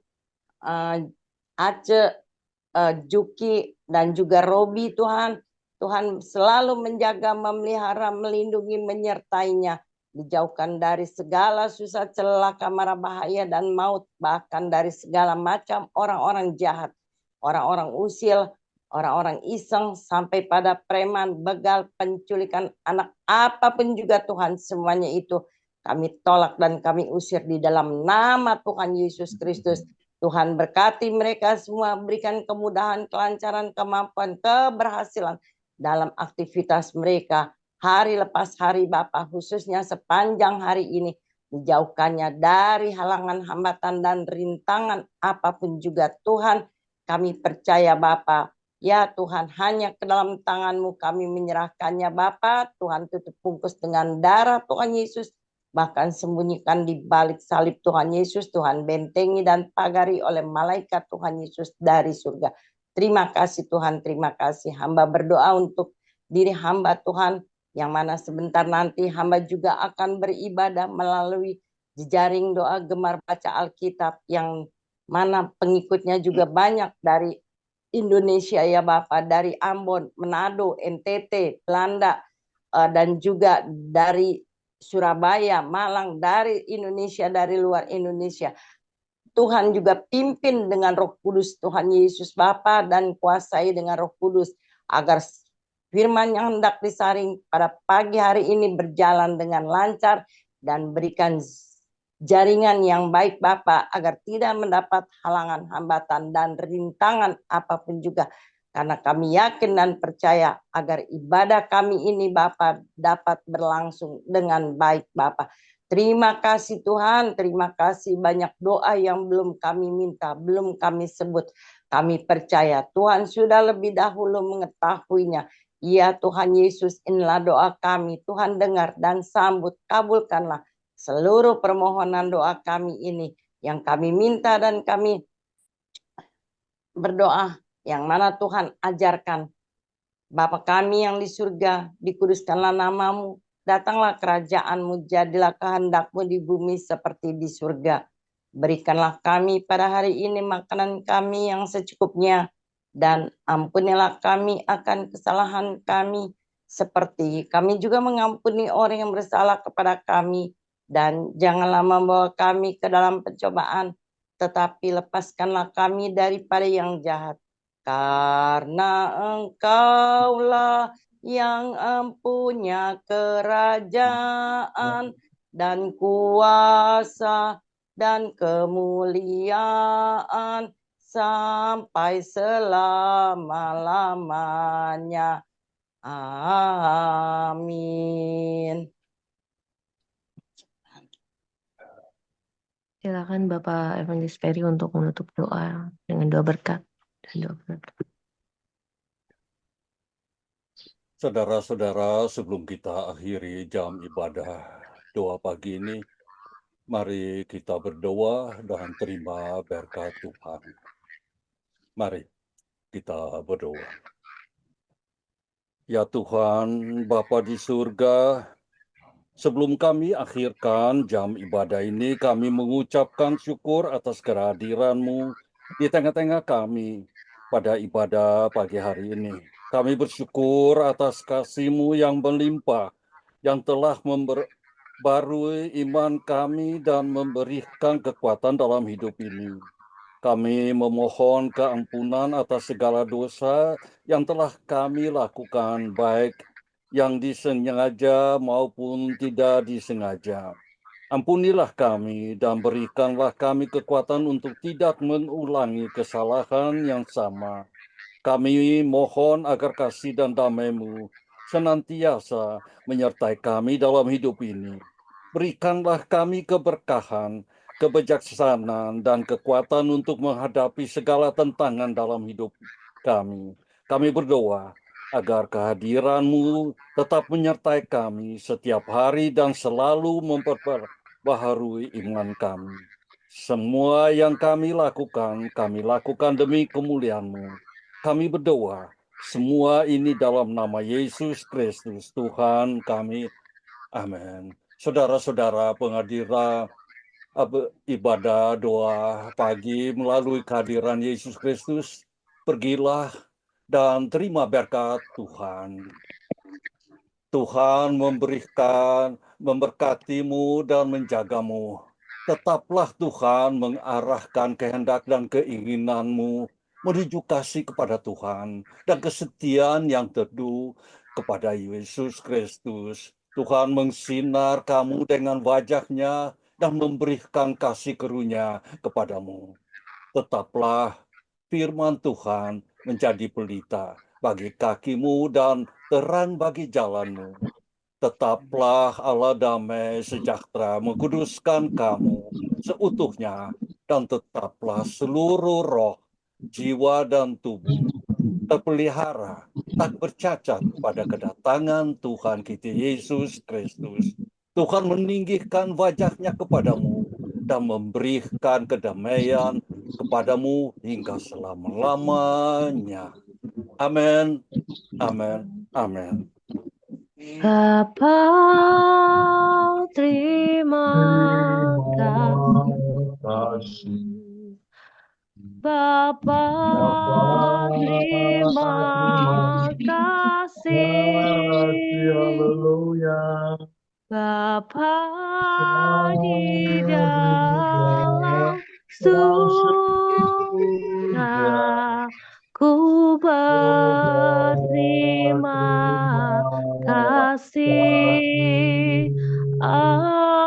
Ace, Juki, dan juga Robi Tuhan. Tuhan selalu menjaga, memelihara, melindungi, menyertainya. Dijauhkan dari segala susah, celaka, mara bahaya, dan maut. Bahkan dari segala macam orang-orang jahat. Orang-orang usil, orang-orang iseng sampai pada preman, begal, penculikan anak, apapun juga Tuhan, semuanya itu kami tolak dan kami usir di dalam nama Tuhan Yesus Kristus. Tuhan berkati mereka semua, berikan kemudahan, kelancaran, kemampuan, keberhasilan dalam aktivitas mereka hari lepas hari Bapa, khususnya sepanjang hari ini. Dijauhkannya dari halangan, hambatan, dan rintangan apapun juga Tuhan. Kami percaya Bapa, ya Tuhan, hanya ke dalam tangan-Mu kami menyerahkannya Bapa. Tuhan tutup bungkus dengan darah Tuhan Yesus. Bahkan sembunyikan di balik salib Tuhan Yesus. Tuhan bentengi dan pagari oleh malaikat Tuhan Yesus dari surga. Terima kasih Tuhan, terima kasih. Hamba berdoa untuk diri hamba Tuhan, yang mana sebentar nanti hamba juga akan beribadah melalui jejaring doa gemar baca Alkitab, yang mana pengikutnya juga banyak dari Indonesia ya Bapak, dari Ambon, Manado, NTT, Belanda, dan juga dari Surabaya, Malang, dari Indonesia, dari luar Indonesia. Tuhan juga pimpin dengan Roh Kudus Tuhan Yesus Bapa, dan kuasai dengan Roh Kudus, agar firman yang hendak disaring pada pagi hari ini berjalan dengan lancar, dan berikan jaringan yang baik Bapa, agar tidak mendapat halangan, hambatan, dan rintangan apapun juga. Karena kami yakin dan percaya agar ibadah kami ini Bapa dapat berlangsung dengan baik Bapa. Terima kasih Tuhan, terima kasih. Banyak doa yang belum kami minta, belum kami sebut. Kami percaya Tuhan sudah lebih dahulu mengetahuinya. Ya Tuhan Yesus, inilah doa kami. Tuhan dengar dan sambut, kabulkanlah seluruh permohonan doa kami ini yang kami minta dan kami berdoa, yang mana Tuhan ajarkan. Bapa kami yang di surga, dikuduskanlah nama-Mu, datanglah kerajaan-Mu, jadilah kehendak-Mu di bumi seperti di surga. Berikanlah kami pada hari ini makanan kami yang secukupnya, dan ampunilah kami akan kesalahan kami, seperti kami juga mengampuni orang yang bersalah kepada kami. Dan janganlah membawa kami ke dalam pencobaan, tetapi lepaskanlah kami daripada yang jahat. Karena Engkaulah yang empunya kerajaan dan kuasa dan kemuliaan sampai selama-lamanya. Amin. Silakan Bapak Evangelis Ferry untuk menutup doa dengan doa berkat dan doa penutup. Saudara-saudara, sebelum kita akhiri jam ibadah doa pagi ini, mari kita berdoa dan terima berkat Tuhan. Mari kita berdoa. Ya Tuhan, Bapa di surga, sebelum kami akhirkan jam ibadah ini, kami mengucapkan syukur atas kehadiran-Mu di tengah-tengah kami pada ibadah pagi hari ini. Kami bersyukur atas kasih-Mu yang melimpah, yang telah memperbarui iman kami dan memberikan kekuatan dalam hidup ini. Kami memohon keampunan atas segala dosa yang telah kami lakukan, baik yang disengaja maupun tidak disengaja. Ampunilah kami dan berikanlah kami kekuatan untuk tidak mengulangi kesalahan yang sama. Kami mohon agar kasih dan damai-Mu senantiasa menyertai kami dalam hidup ini. Berikanlah kami keberkahan, kebijaksanaan, dan kekuatan untuk menghadapi segala tantangan dalam hidup kami. Kami berdoa agar kehadiran-Mu tetap menyertai kami setiap hari dan selalu memperbaharui iman kami. Semua yang kami lakukan demi kemuliaan-Mu. Kami berdoa, semua ini dalam nama Yesus Kristus, Tuhan kami. Amin. Saudara-saudara penghadiran ibadah doa pagi melalui kehadiran Yesus Kristus, pergilah dan terima berkat Tuhan. Tuhan memberkatimu dan menjagamu. Tetaplah Tuhan mengarahkan kehendak dan keinginanmu menuju kasih kepada Tuhan dan kesetiaan yang teduh kepada Yesus Kristus. Tuhan mensinar kamu dengan wajah-Nya dan memberikan kasih karunia kepadamu. Tetaplah firman Tuhan menjadi pelita bagi kakimu dan terang bagi jalanmu. Tetaplah Allah damai sejahtera mengkuduskan kamu seutuhnya, dan tetaplah seluruh roh, jiwa, dan tubuh terpelihara tak bercacat pada kedatangan Tuhan kita Yesus Kristus. Tuhan meninggikan wajah-Nya kepadamu dan memberikan kedamaian kepadamu hingga selama-lamanya. Amin. Amin. Amin. Bapa, terima kasih. Bapa, terima kasih. Bapa di dalam surga, ku berterima kasih. Amin.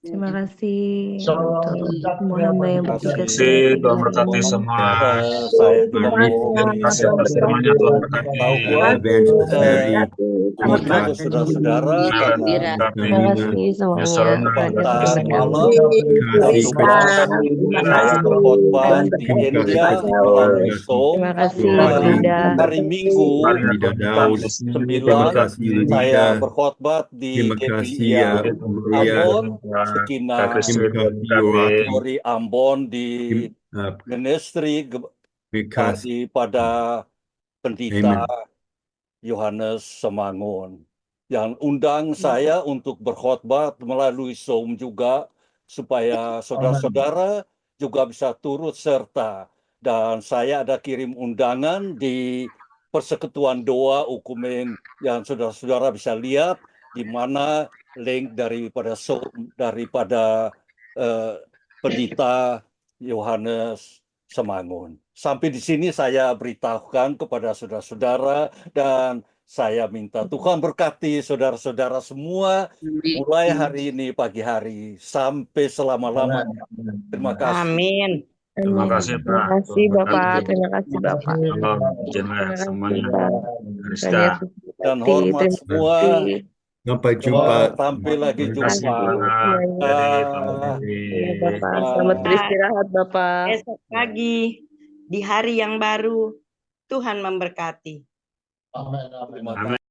Terima kasih untuk semua hamba yang bertugas Terima kasih, Tuhan berkati semua. Saya juga Mari, mau terima kasih atas firman-Nya, Tuhan berkati. menyebut saudara-saudara karena Terima kasih semuanya. pentas malam Bu dan tugas Terima saya kasih. berkhotbah Tuhan di berkati India Pak Saul. melalui Zoom. Terima kasih, Hari Linda. hari Minggu Mari, jam Tuhan di sini. 9 saya berkhotbah di GPIA Ambon, Sekina Glory Ambon di ministry daripada pendeta Yohanes Semangun yang undang saya untuk berkhotbah melalui Zoom juga, supaya saudara-saudara juga bisa turut serta. Dan saya ada kirim undangan di Persekutuan Doa Ukumen yang saudara-saudara bisa lihat, di mana link daripada pendeta Yohanes Semangun. Sampai di sini saya beritahukan kepada saudara-saudara, dan saya minta Tuhan berkati saudara-saudara semua mulai hari ini pagi hari sampai selama-lamanya. Terima kasih. Amin. Terima kasih, Terima Pak. kasih, Bapak. Terima kasih, Bapak. Shalom, Terima jemaat kasih, semuanya. Pak. Rizka. Tuhan Yesus Dan memberkati. hormat Terima semua. kasih. Sampai Sampai lagi Terima kasih, jumpa. Pak. Dari Pak Iya, Bapak. Bye. Selamat beristirahat, Bapak. Esok pagi di hari yang baru, Tuhan memberkati. Amin. Terima kasih.